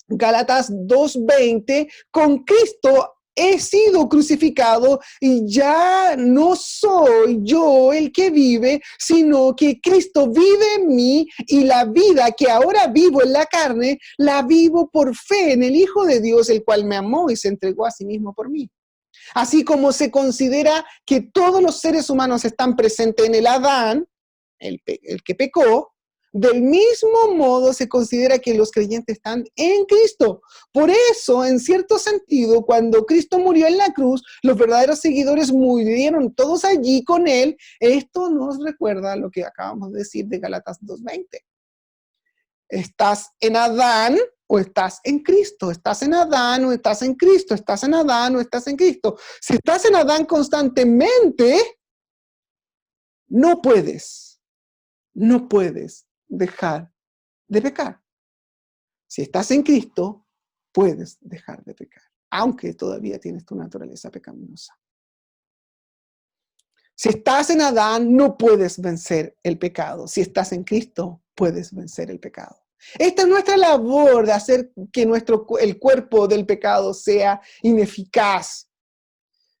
Gálatas 2:20, con Cristo he sido crucificado y ya no soy yo el que vive, sino que Cristo vive en mí y la vida que ahora vivo en la carne, la vivo por fe en el Hijo de Dios, el cual me amó y se entregó a sí mismo por mí. Así como se considera que todos los seres humanos están presentes en el Adán, el que pecó, Del mismo modo se considera que los creyentes están en Cristo. Por eso, en cierto sentido, cuando Cristo murió en la cruz, los verdaderos seguidores murieron todos allí con Él. Esto nos recuerda lo que acabamos de decir de Gálatas 2:20. ¿Estás en Adán o estás en Cristo? ¿Estás en Adán o estás en Cristo? ¿Estás en Adán o estás en Cristo? Si estás en Adán constantemente, no puedes dejar de pecar. Si estás en Cristo, puedes dejar de pecar, aunque todavía tienes tu naturaleza pecaminosa. Si estás en Adán, no puedes vencer el pecado. Si estás en Cristo, puedes vencer el pecado. Esta es nuestra labor de hacer que el cuerpo del pecado sea ineficaz.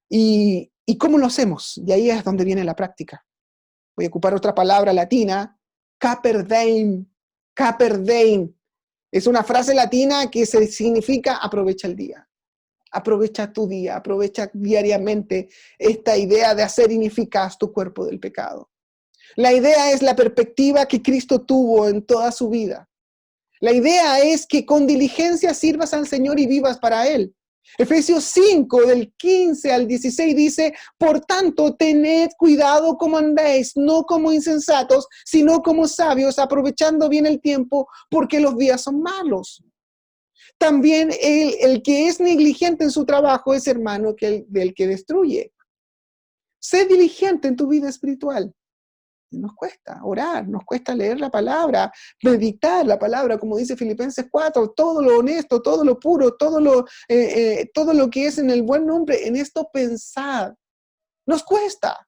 ¿Y cómo lo hacemos? Y ahí es donde viene la práctica. Voy a ocupar otra palabra latina, Carpe diem. Es una frase latina que significa aprovecha el día. Aprovecha tu día, aprovecha diariamente esta idea de hacer ineficaz tu cuerpo del pecado. La idea es la perspectiva que Cristo tuvo en toda su vida. La idea es que con diligencia sirvas al Señor y vivas para Él. Efesios 5, del 15 al 16 dice, por tanto, tened cuidado como andéis, no como insensatos, sino como sabios, aprovechando bien el tiempo, porque los días son malos. También el que es negligente en su trabajo es hermano del que destruye. Sé diligente en tu vida espiritual. Nos cuesta orar, nos cuesta leer la palabra, meditar la palabra, como dice Filipenses 4, todo lo honesto, todo lo puro, todo lo que es en el buen nombre, en esto pensad. Nos cuesta.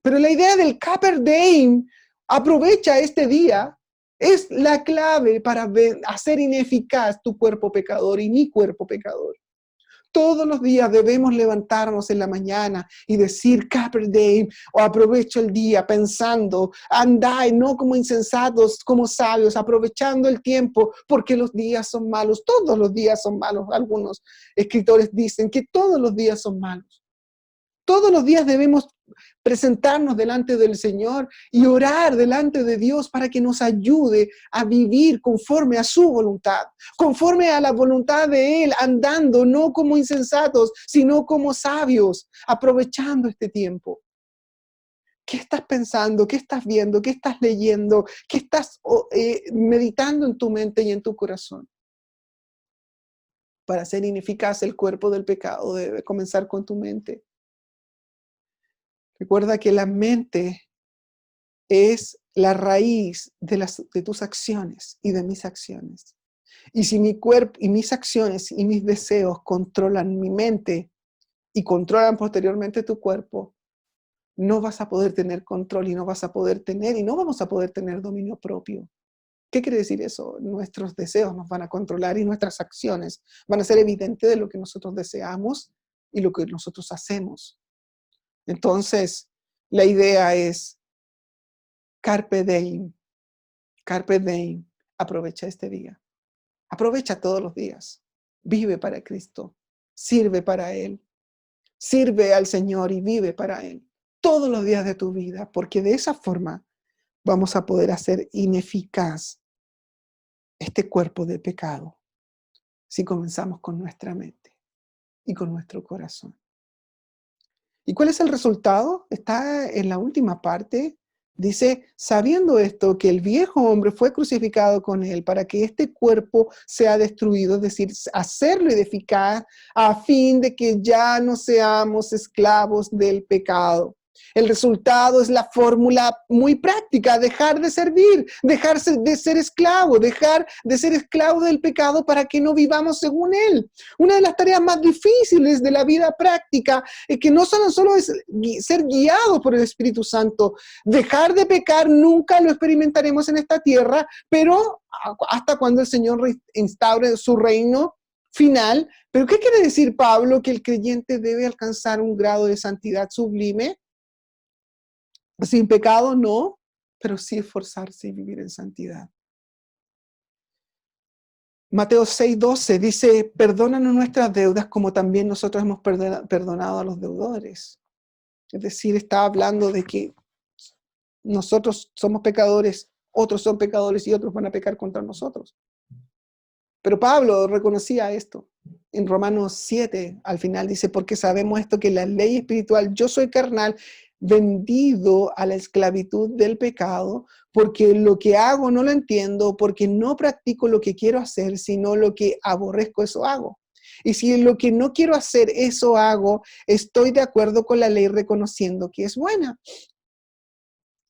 Pero la idea del Carpe diem, aprovecha este día, es la clave para hacer ineficaz tu cuerpo pecador y mi cuerpo pecador. Todos los días debemos levantarnos en la mañana y decir Carpe diem, o aprovecho el día pensando, andai no como insensatos, como sabios, aprovechando el tiempo, porque los días son malos. Todos los días son malos. Algunos escritores dicen que todos los días son malos. Todos los días debemos presentarnos delante del Señor y orar delante de Dios para que nos ayude a vivir conforme a su voluntad, conforme a la voluntad de Él, andando no como insensatos, sino como sabios, aprovechando este tiempo. ¿Qué estás pensando? ¿Qué estás viendo? ¿Qué estás leyendo? ¿Qué estás meditando en tu mente y en tu corazón? Para hacer ineficaz el cuerpo del pecado debe comenzar con tu mente. Recuerda que la mente es la raíz de tus acciones y de mis acciones. Y si mi cuerpo y mis acciones y mis deseos controlan mi mente y controlan posteriormente tu cuerpo, no vas a poder tener control y no vamos a poder tener dominio propio. ¿Qué quiere decir eso? Nuestros deseos nos van a controlar y nuestras acciones van a ser evidentes de lo que nosotros deseamos y lo que nosotros hacemos. Entonces, la idea es Carpe diem, aprovecha este día, aprovecha todos los días, vive para Cristo, sirve para Él, sirve al Señor y vive para Él todos los días de tu vida, porque de esa forma vamos a poder hacer ineficaz este cuerpo de pecado si comenzamos con nuestra mente y con nuestro corazón. ¿Y cuál es el resultado? Está en la última parte. Dice, sabiendo esto, que el viejo hombre fue crucificado con él para que este cuerpo sea destruido, es decir, hacerlo eficaz a fin de que ya no seamos esclavos del pecado. El resultado es la fórmula muy práctica, dejar de servir, dejar de ser esclavo, dejar de ser esclavo del pecado para que no vivamos según él. Una de las tareas más difíciles de la vida práctica es que no solo es ser guiados por el Espíritu Santo. Dejar de pecar nunca lo experimentaremos en esta tierra, pero hasta cuando el Señor instaure su reino final. ¿Pero qué quiere decir Pablo? Que el creyente debe alcanzar un grado de santidad sublime. Sin pecado no, pero sí esforzarse y vivir en santidad. Mateo 6:12 dice, perdónanos nuestras deudas como también nosotros hemos perdonado a los deudores. Es decir, está hablando de que nosotros somos pecadores Otros son pecadores y otros van a pecar contra nosotros. Pero Pablo reconocía esto. En Romanos 7, al final dice, porque sabemos esto, que la ley espiritual, yo soy carnal, vendido a la esclavitud del pecado, porque lo que hago no lo entiendo, porque no practico lo que quiero hacer, sino lo que aborrezco, eso hago. Y si lo que no quiero hacer, eso hago, estoy de acuerdo con la ley reconociendo que es buena.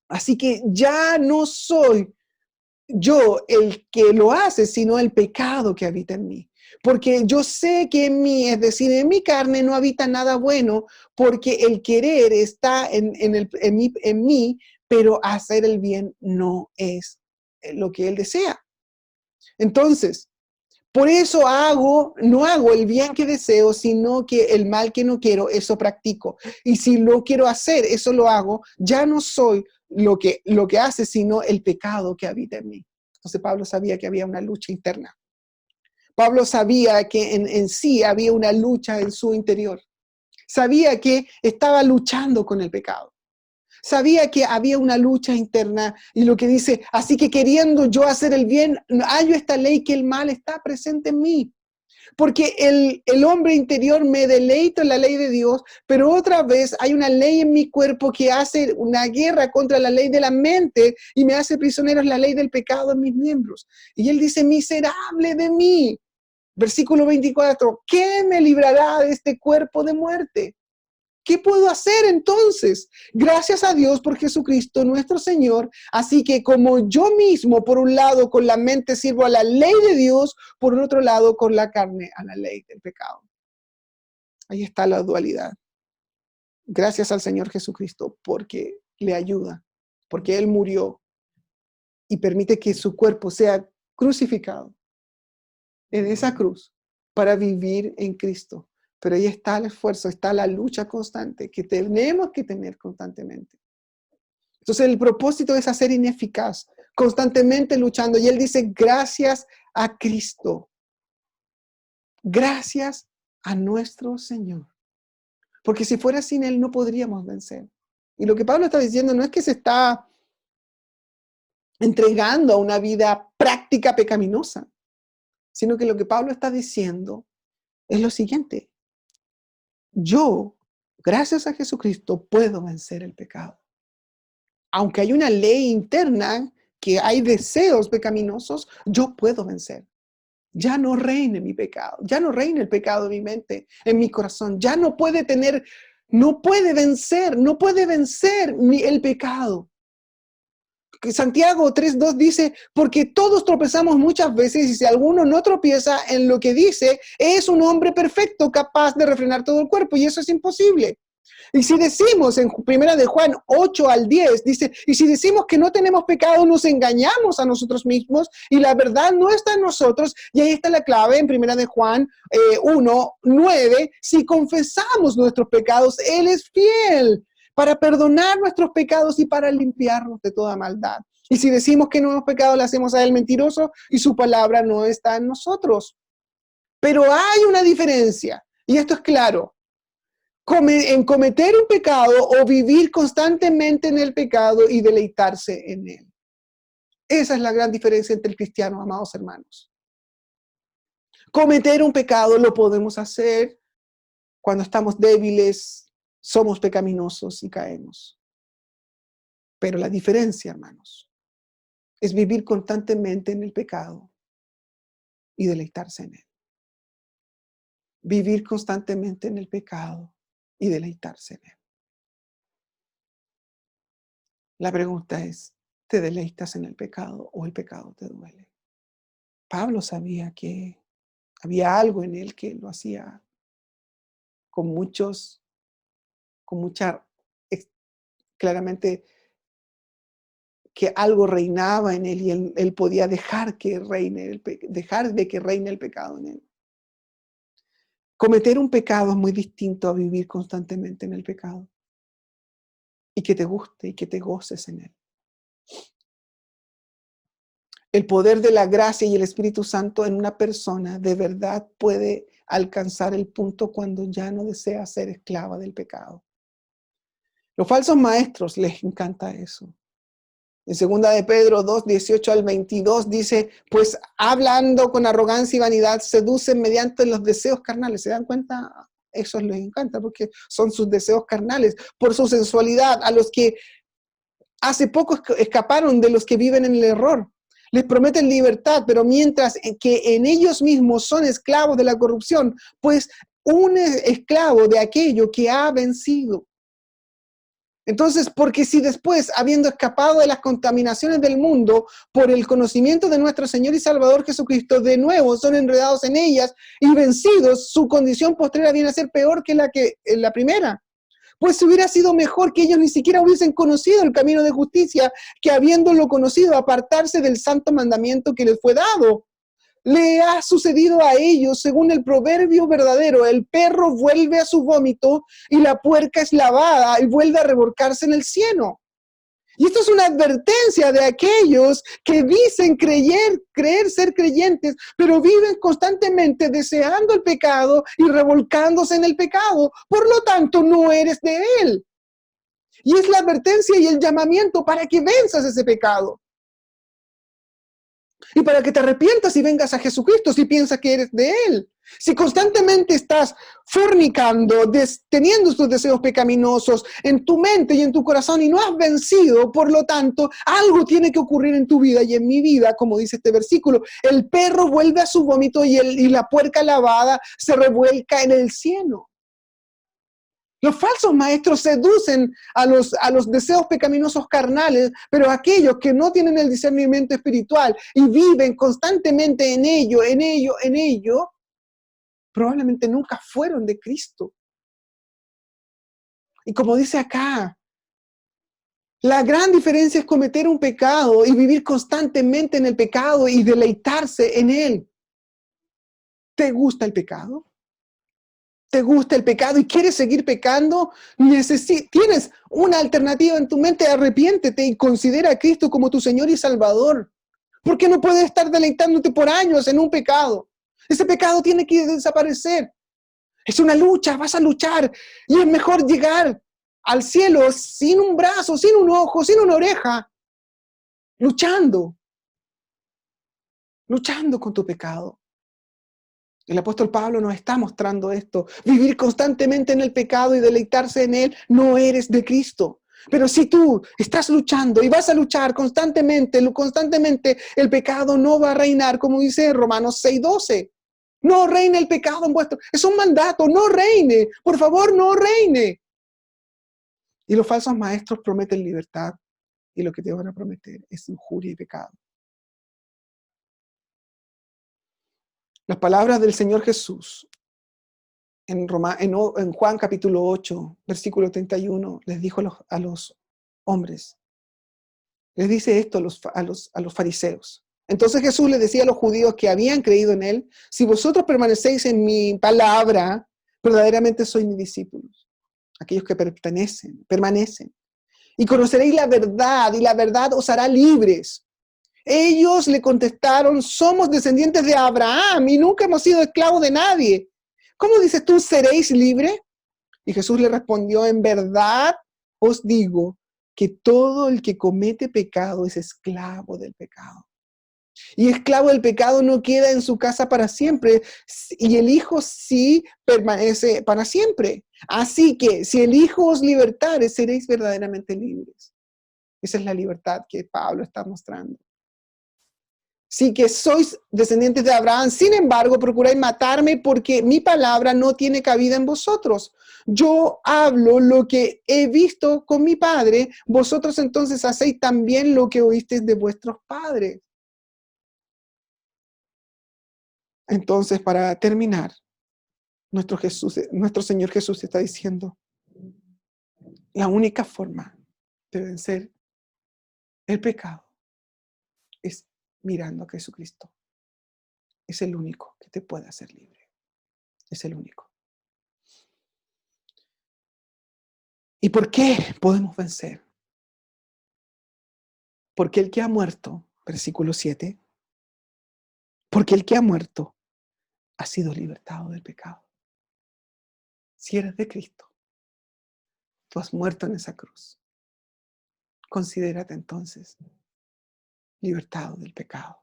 Así que ya no soy yo el que lo hace, sino el pecado que habita en mí. Porque yo sé que en mí, es decir, en mi carne no habita nada bueno, porque el querer está en mí, pero hacer el bien no es lo que él desea. Entonces, por eso no hago el bien que deseo, sino que el mal que no quiero, eso practico. Y si lo quiero hacer, eso lo hago, ya no soy lo que hace, sino el pecado que habita en mí. Entonces Pablo sabía que había una lucha interna. Pablo sabía que en sí había una lucha en su interior. Sabía que estaba luchando con el pecado. Sabía que había una lucha interna y lo que dice, así que queriendo yo hacer el bien, hallo esta ley que el mal está presente en mí. Porque el hombre interior me deleita en la ley de Dios, pero otra vez hay una ley en mi cuerpo que hace una guerra contra la ley de la mente y me hace prisionero la ley del pecado en mis miembros. Y él dice, miserable de mí. Versículo 24, ¿qué me librará de este cuerpo de muerte? ¿Qué puedo hacer entonces? Gracias a Dios por Jesucristo nuestro Señor. Así que como yo mismo, por un lado, con la mente sirvo a la ley de Dios, por otro lado, con la carne a la ley del pecado. Ahí está la dualidad. Gracias al Señor Jesucristo porque le ayuda, porque Él murió y permite que su cuerpo sea crucificado en esa cruz para vivir en Cristo. Pero ahí está el esfuerzo, está la lucha constante que tenemos que tener constantemente. Entonces el propósito es hacer ineficaz, constantemente luchando. Y él dice, gracias a Cristo. Gracias a nuestro Señor. Porque si fuera sin Él no podríamos vencer. Y lo que Pablo está diciendo no es que se está entregando a una vida práctica pecaminosa, sino que lo que Pablo está diciendo es lo siguiente. Yo, gracias a Jesucristo, puedo vencer el pecado. Aunque hay una ley interna, que hay deseos pecaminosos, yo puedo vencer. Ya no reine mi pecado, ya no reina el pecado en mi mente, en mi corazón, ya no puede vencer el pecado. Santiago 3:2 dice, porque todos tropezamos muchas veces y si alguno no tropieza en lo que dice, es un hombre perfecto capaz de refrenar todo el cuerpo y eso es imposible. Y si decimos en 1 de Juan 8-10, dice, y si decimos que no tenemos pecado, nos engañamos a nosotros mismos y la verdad no está en nosotros. Y ahí está la clave en 1 de Juan 1:9, si confesamos nuestros pecados, Él es fiel para perdonar nuestros pecados y para limpiarnos de toda maldad. Y si decimos que no hemos pecado, le hacemos a Él mentiroso y su palabra no está en nosotros. Pero hay una diferencia, y esto es claro. En cometer un pecado o vivir constantemente en el pecado y deleitarse en él. Esa es la gran diferencia entre el cristiano, amados hermanos. Cometer un pecado lo podemos hacer cuando estamos débiles, somos pecaminosos y caemos. Pero la diferencia, hermanos, es vivir constantemente en el pecado y deleitarse en él. Vivir constantemente en el pecado y deleitarse en él. La pregunta es, ¿te deleitas en el pecado o el pecado te duele? Pablo sabía que había algo en él que lo hacía con claramente que algo reinaba en él y él podía dejar de que reine el pecado en él. Cometer un pecado es muy distinto a vivir constantemente en el pecado y que te guste y que te goces en él. El poder de la gracia y el Espíritu Santo en una persona de verdad puede alcanzar el punto cuando ya no desea ser esclava del pecado. Los falsos maestros les encanta eso. En 2 de Pedro 2, 18 al 22 dice, pues hablando con arrogancia y vanidad, seducen mediante los deseos carnales. ¿Se dan cuenta? Eso les encanta porque son sus deseos carnales, por su sensualidad, a los que hace poco escaparon de los que viven en el error. Les prometen libertad, pero mientras que en ellos mismos son esclavos de la corrupción, pues un esclavo de aquello que ha vencido. Entonces, porque si después, habiendo escapado de las contaminaciones del mundo por el conocimiento de nuestro Señor y Salvador Jesucristo, de nuevo son enredados en ellas y vencidos, su condición postrera viene a ser peor que la primera. Pues hubiera sido mejor que ellos ni siquiera hubiesen conocido el camino de justicia, que habiéndolo conocido, apartarse del santo mandamiento que les fue dado. Le ha sucedido a ellos, según el proverbio verdadero, el perro vuelve a su vómito y la puerca es lavada y vuelve a revolcarse en el cieno. Y esto es una advertencia de aquellos que dicen creer ser creyentes, pero viven constantemente deseando el pecado y revolcándose en el pecado. Por lo tanto, no eres de él. Y es la advertencia y el llamamiento para que venzas ese pecado. Y para que te arrepientas y vengas a Jesucristo si piensas que eres de Él. Si constantemente estás fornicando, teniendo tus deseos pecaminosos en tu mente y en tu corazón y no has vencido, por lo tanto, algo tiene que ocurrir en tu vida y en mi vida, como dice este versículo. El perro vuelve a su vómito y la puerca lavada se revuelca en el cieno. Los falsos maestros seducen a los deseos pecaminosos carnales, pero aquellos que no tienen el discernimiento espiritual y viven constantemente en ello, probablemente nunca fueron de Cristo. Y como dice acá, la gran diferencia es cometer un pecado y vivir constantemente en el pecado y deleitarse en él. ¿Te gusta el pecado? ¿Te gusta el pecado y quieres seguir pecando? Tienes una alternativa en tu mente, arrepiéntete y considera a Cristo como tu Señor y Salvador. ¿Por qué no puedes estar deleitándote por años en un pecado? Ese pecado tiene que desaparecer. Es una lucha, vas a luchar y es mejor llegar al cielo sin un brazo, sin un ojo, sin una oreja, luchando con tu pecado. El apóstol Pablo nos está mostrando esto. Vivir constantemente en el pecado y deleitarse en él, no eres de Cristo. Pero si tú estás luchando y vas a luchar constantemente, el pecado no va a reinar, como dice Romanos 6:12. No reine el pecado en vuestro. Es un mandato, no reine. Por favor, no reine. Y los falsos maestros prometen libertad y lo que te van a prometer es injuria y pecado. Las palabras del Señor Jesús en Juan capítulo 8, versículo 31, les dijo a los hombres, les dice esto a los fariseos. Entonces Jesús les decía a los judíos que habían creído en él, si vosotros permanecéis en mi palabra, verdaderamente sois mis discípulos, aquellos que permanecen. Y conoceréis la verdad, y la verdad os hará libres. Ellos le contestaron, somos descendientes de Abraham y nunca hemos sido esclavos de nadie. ¿Cómo dices tú, seréis libres? Y Jesús le respondió, en verdad os digo que todo el que comete pecado es esclavo del pecado. Y esclavo del pecado no queda en su casa para siempre, y el Hijo sí permanece para siempre. Así que si el Hijo os libertare, seréis verdaderamente libres. Esa es la libertad que Pablo está mostrando. Sí que sois descendientes de Abraham, sin embargo, procuráis matarme porque mi palabra no tiene cabida en vosotros. Yo hablo lo que he visto con mi padre, vosotros entonces hacéis también lo que oísteis de vuestros padres. Entonces, para terminar, nuestro Señor Jesús está diciendo, la única forma de vencer el pecado es mirando a Jesucristo. Es el único que te puede hacer libre. Es el único. ¿Y por qué podemos vencer? Porque el que ha muerto, versículo 7, porque el que ha muerto ha sido libertado del pecado. Si eres de Cristo, tú has muerto en esa cruz. Considérate entonces libertados del pecado.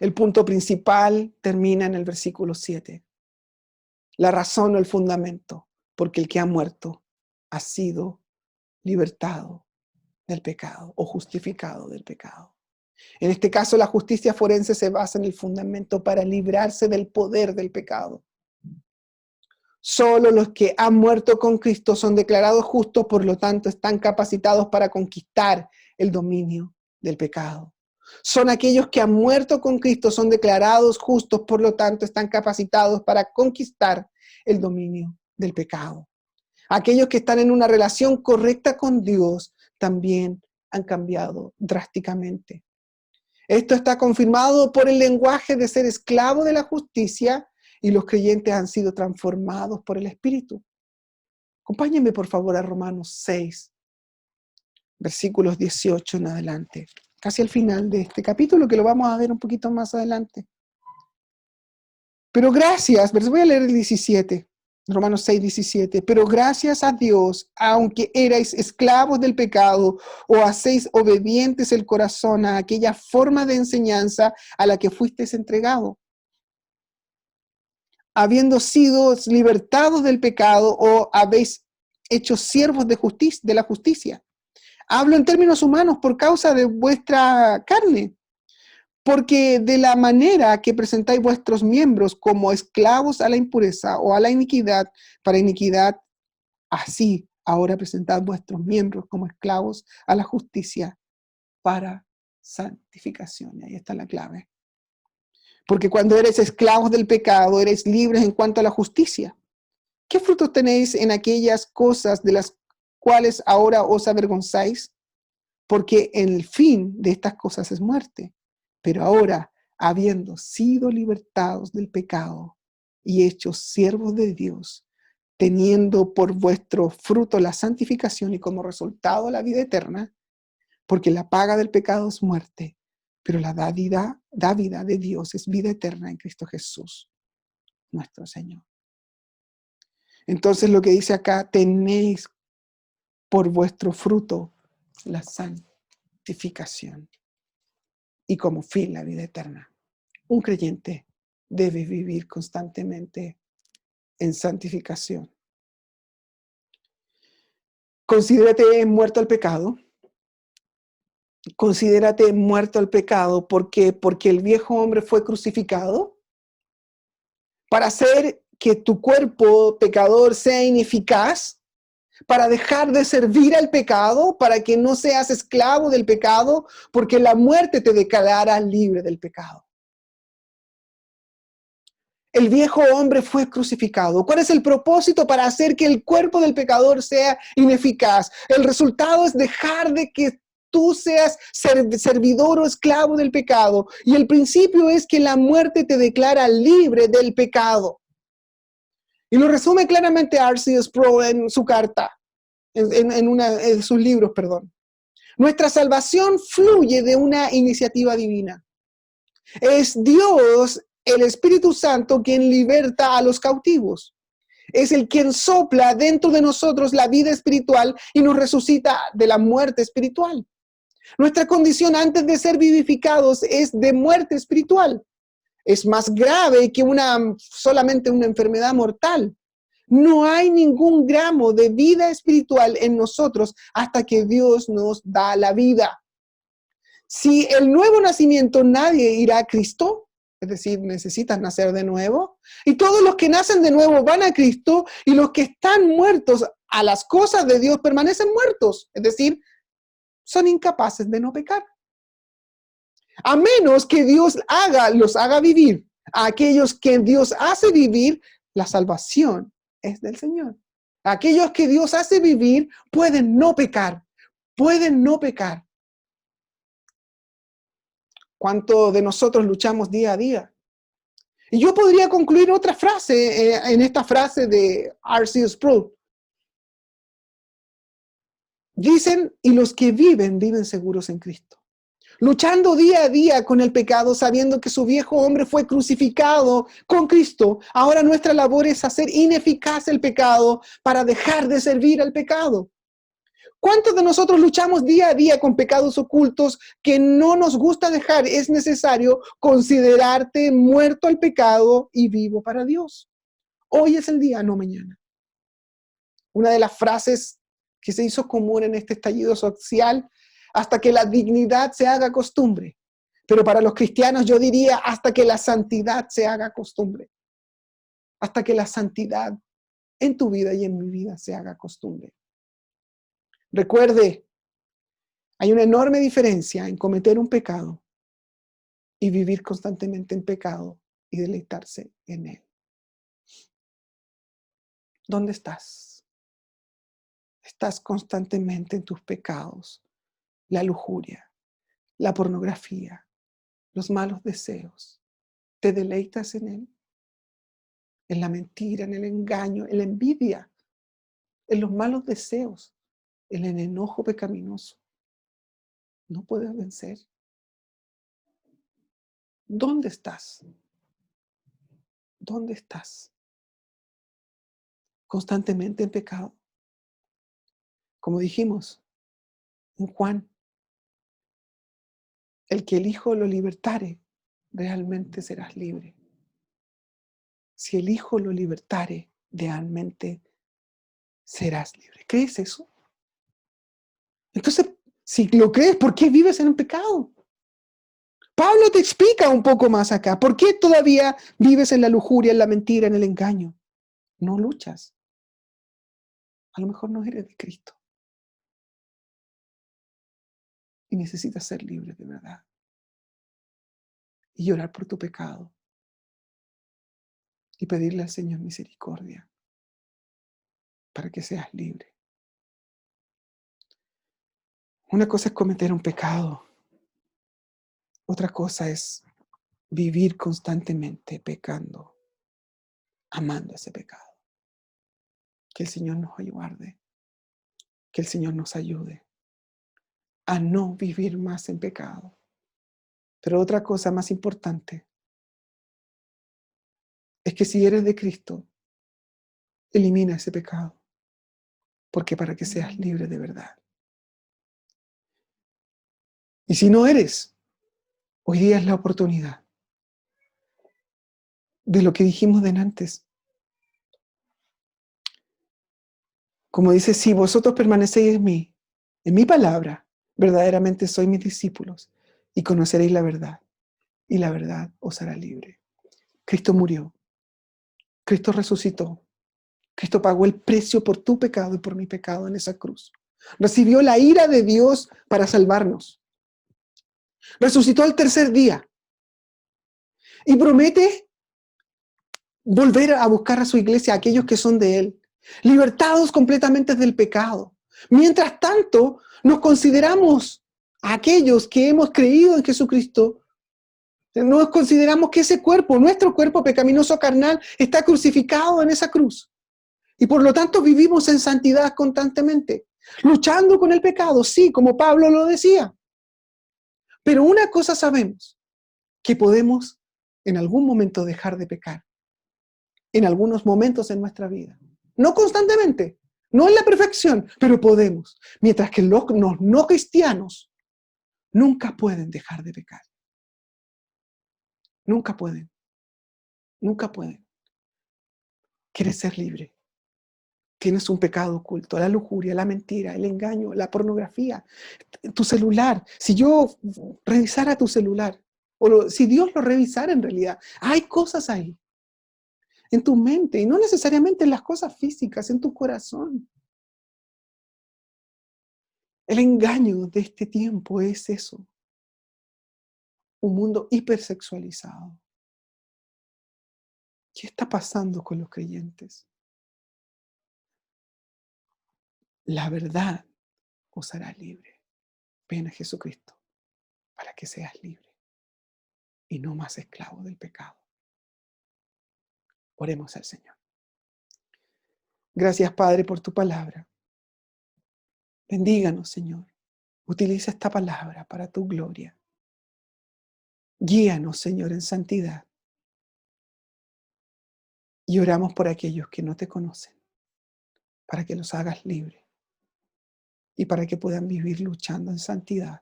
El punto principal termina en el versículo 7. La razón o el fundamento, porque el que ha muerto ha sido libertado del pecado o justificado del pecado. En este caso, la justicia forense se basa en el fundamento para librarse del poder del pecado. Solo los que han muerto con Cristo son declarados justos, por lo tanto, están capacitados para conquistar el dominio del pecado. Son aquellos que han muerto con Cristo, son declarados justos, por lo tanto, están capacitados para conquistar el dominio del pecado. Aquellos que están en una relación correcta con Dios también han cambiado drásticamente. Esto está confirmado por el lenguaje de ser esclavo de la justicia, y los creyentes han sido transformados por el Espíritu. Acompáñenme por favor a Romanos 6, versículos 18 en adelante. Casi al final de este capítulo, que lo vamos a ver un poquito más adelante. Pero gracias, voy a leer el 17, Romanos 6, 17. Pero gracias a Dios, aunque erais esclavos del pecado, o hacéis obedientes el corazón a aquella forma de enseñanza a la que fuisteis entregados, habiendo sido libertados del pecado, o habéis hecho siervos de la justicia. Hablo en términos humanos por causa de vuestra carne, porque de la manera que presentáis vuestros miembros como esclavos a la impureza o a la iniquidad, para iniquidad, así ahora presentad vuestros miembros como esclavos a la justicia para santificación. Y ahí está la clave. Porque cuando eres esclavos del pecado, eres libres en cuanto a la justicia. ¿Qué frutos tenéis en aquellas cosas de las cuales ahora os avergonzáis? Porque el fin de estas cosas es muerte. Pero ahora, habiendo sido libertados del pecado y hechos siervos de Dios, teniendo por vuestro fruto la santificación y como resultado la vida eterna, porque la paga del pecado es muerte, pero la dávida de Dios es vida eterna en Cristo Jesús, nuestro Señor. Entonces lo que dice acá, tenéis por vuestro fruto la santificación y como fin la vida eterna. Un creyente debe vivir constantemente en santificación. Considérate muerto al pecado. Considérate muerto al pecado porque el viejo hombre fue crucificado para hacer que tu cuerpo pecador sea ineficaz, para dejar de servir al pecado, para que no seas esclavo del pecado, porque la muerte te declarará libre del pecado. El viejo hombre fue crucificado. ¿Cuál es el propósito? Para hacer que el cuerpo del pecador sea ineficaz. El resultado es dejar de que tú seas servidor o esclavo del pecado. Y el principio es que la muerte te declara libre del pecado. Y lo resume claramente R.C. Sproul en su carta, en sus libros, perdón. Nuestra salvación fluye de una iniciativa divina. Es Dios, el Espíritu Santo, quien liberta a los cautivos. Es el quien sopla dentro de nosotros la vida espiritual y nos resucita de la muerte espiritual. Nuestra condición antes de ser vivificados es de muerte espiritual. Es más grave que solamente una enfermedad mortal. No hay ningún gramo de vida espiritual en nosotros hasta que Dios nos da la vida. Si el nuevo nacimiento, nadie irá a Cristo, es decir, necesitas nacer de nuevo, y todos los que nacen de nuevo van a Cristo, y los que están muertos a las cosas de Dios permanecen muertos, es decir, son incapaces de no pecar. A menos que Dios los haga vivir. A aquellos que Dios hace vivir, la salvación es del Señor. A aquellos que Dios hace vivir pueden no pecar. Pueden no pecar. ¿Cuánto de nosotros luchamos día a día? Y yo podría concluir otra frase en esta frase de R.C. Sproul. Dicen, y los que viven seguros en Cristo. Luchando día a día con el pecado, sabiendo que su viejo hombre fue crucificado con Cristo. Ahora nuestra labor es hacer ineficaz el pecado para dejar de servir al pecado. ¿Cuántos de nosotros luchamos día a día con pecados ocultos que no nos gusta dejar? Es necesario considerarte muerto al pecado y vivo para Dios. Hoy es el día, no mañana. Una de las frases que se hizo común en este estallido social, hasta que la dignidad se haga costumbre. Pero para los cristianos yo diría hasta que la santidad se haga costumbre. Hasta que la santidad en tu vida y en mi vida se haga costumbre. Recuerde, hay una enorme diferencia en cometer un pecado y vivir constantemente en pecado y deleitarse en él. ¿Dónde estás? Estás constantemente en tus pecados, la lujuria, la pornografía, los malos deseos. ¿Te deleitas en él? En la mentira, en el engaño, en la envidia, en los malos deseos, en el enojo pecaminoso. No puedes vencer. ¿Dónde estás? ¿Dónde estás? Constantemente en pecado. Como dijimos en Juan, el que el Hijo lo libertare, realmente serás libre. Si el Hijo lo libertare, realmente serás libre. ¿Crees eso? Entonces, si lo crees, ¿por qué vives en el pecado? Pablo te explica un poco más acá. ¿Por qué todavía vives en la lujuria, en la mentira, en el engaño? No luchas. A lo mejor no eres de Cristo. Y necesitas ser libre de verdad. Y llorar por tu pecado. Y pedirle al Señor misericordia para que seas libre. Una cosa es cometer un pecado. Otra cosa es vivir constantemente pecando, amando ese pecado. Que el Señor nos guarde. Que el Señor nos ayude a no vivir más en pecado. Pero otra cosa más importante es que si eres de Cristo, elimina ese pecado. Porque para que seas libre de verdad. Y si no eres, hoy día es la oportunidad de lo que dijimos de antes. Como dice, si vosotros permanecéis en mi palabra, verdaderamente sois mis discípulos y conoceréis la verdad. Y la verdad os hará libre. Cristo murió. Cristo resucitó. Cristo pagó el precio por tu pecado y por mi pecado en esa cruz. Recibió la ira de Dios para salvarnos. Resucitó al tercer día. Y promete volver a buscar a su iglesia, a aquellos que son de Él, libertados completamente del pecado. Mientras tanto, nos consideramos a aquellos que hemos creído en Jesucristo, nos consideramos que ese cuerpo, nuestro cuerpo pecaminoso carnal, está crucificado en esa cruz. Y por lo tanto vivimos en santidad constantemente, luchando con el pecado, sí, como Pablo lo decía. Pero una cosa sabemos, que podemos en algún momento dejar de pecar. En algunos momentos en nuestra vida. No constantemente, no en la perfección, pero podemos. Mientras que los no cristianos nunca pueden dejar de pecar. Nunca pueden. Nunca pueden. Quieres ser libre. Tienes un pecado oculto, la lujuria, la mentira, el engaño, la pornografía, tu celular. Si yo revisara tu celular, si Dios lo revisara en realidad, hay cosas ahí, en tu mente, y no necesariamente en las cosas físicas, en tu corazón. El engaño de este tiempo es eso, un mundo hipersexualizado. ¿Qué está pasando con los creyentes? La verdad os hará libre. Ven a Jesucristo para que seas libre y no más esclavo del pecado. Oremos al Señor. Gracias, Padre, por tu palabra. Bendíganos, Señor. Utiliza esta palabra para tu gloria. Guíanos, Señor, en santidad. Y oramos por aquellos que no te conocen, para que los hagas libres. y para que puedan vivir luchando en santidad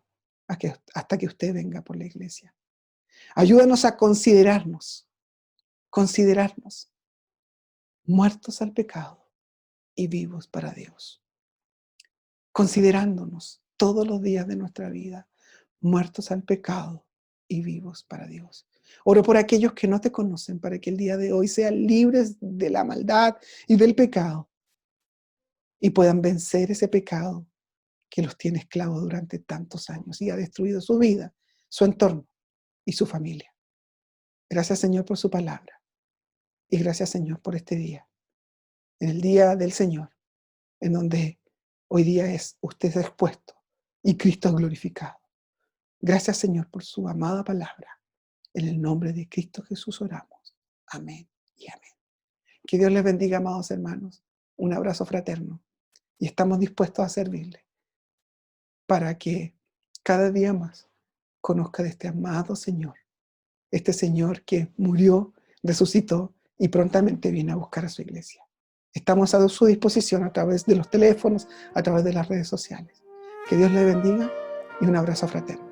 hasta que usted venga por la iglesia. Ayúdanos a considerarnos muertos al pecado y vivos para Dios. Considerándonos todos los días de nuestra vida, muertos al pecado y vivos para Dios. Oro por aquellos que no te conocen, para que el día de hoy sean libres de la maldad y del pecado y puedan vencer ese pecado que los tiene esclavos durante tantos años y ha destruido su vida, su entorno y su familia. Gracias, Señor, por su palabra. Y gracias, Señor, por este día. En el día del Señor, en donde hoy día usted es expuesto y Cristo es glorificado. Gracias, Señor, por su amada palabra. En el nombre de Cristo Jesús oramos. Amén y amén. Que Dios les bendiga, amados hermanos. Un abrazo fraterno. Y estamos dispuestos a servirle para que cada día más conozca de este amado Señor. Este Señor que murió, resucitó y prontamente viene a buscar a su iglesia. Estamos a su disposición a través de los teléfonos, a través de las redes sociales. Que Dios le bendiga y un abrazo fraterno.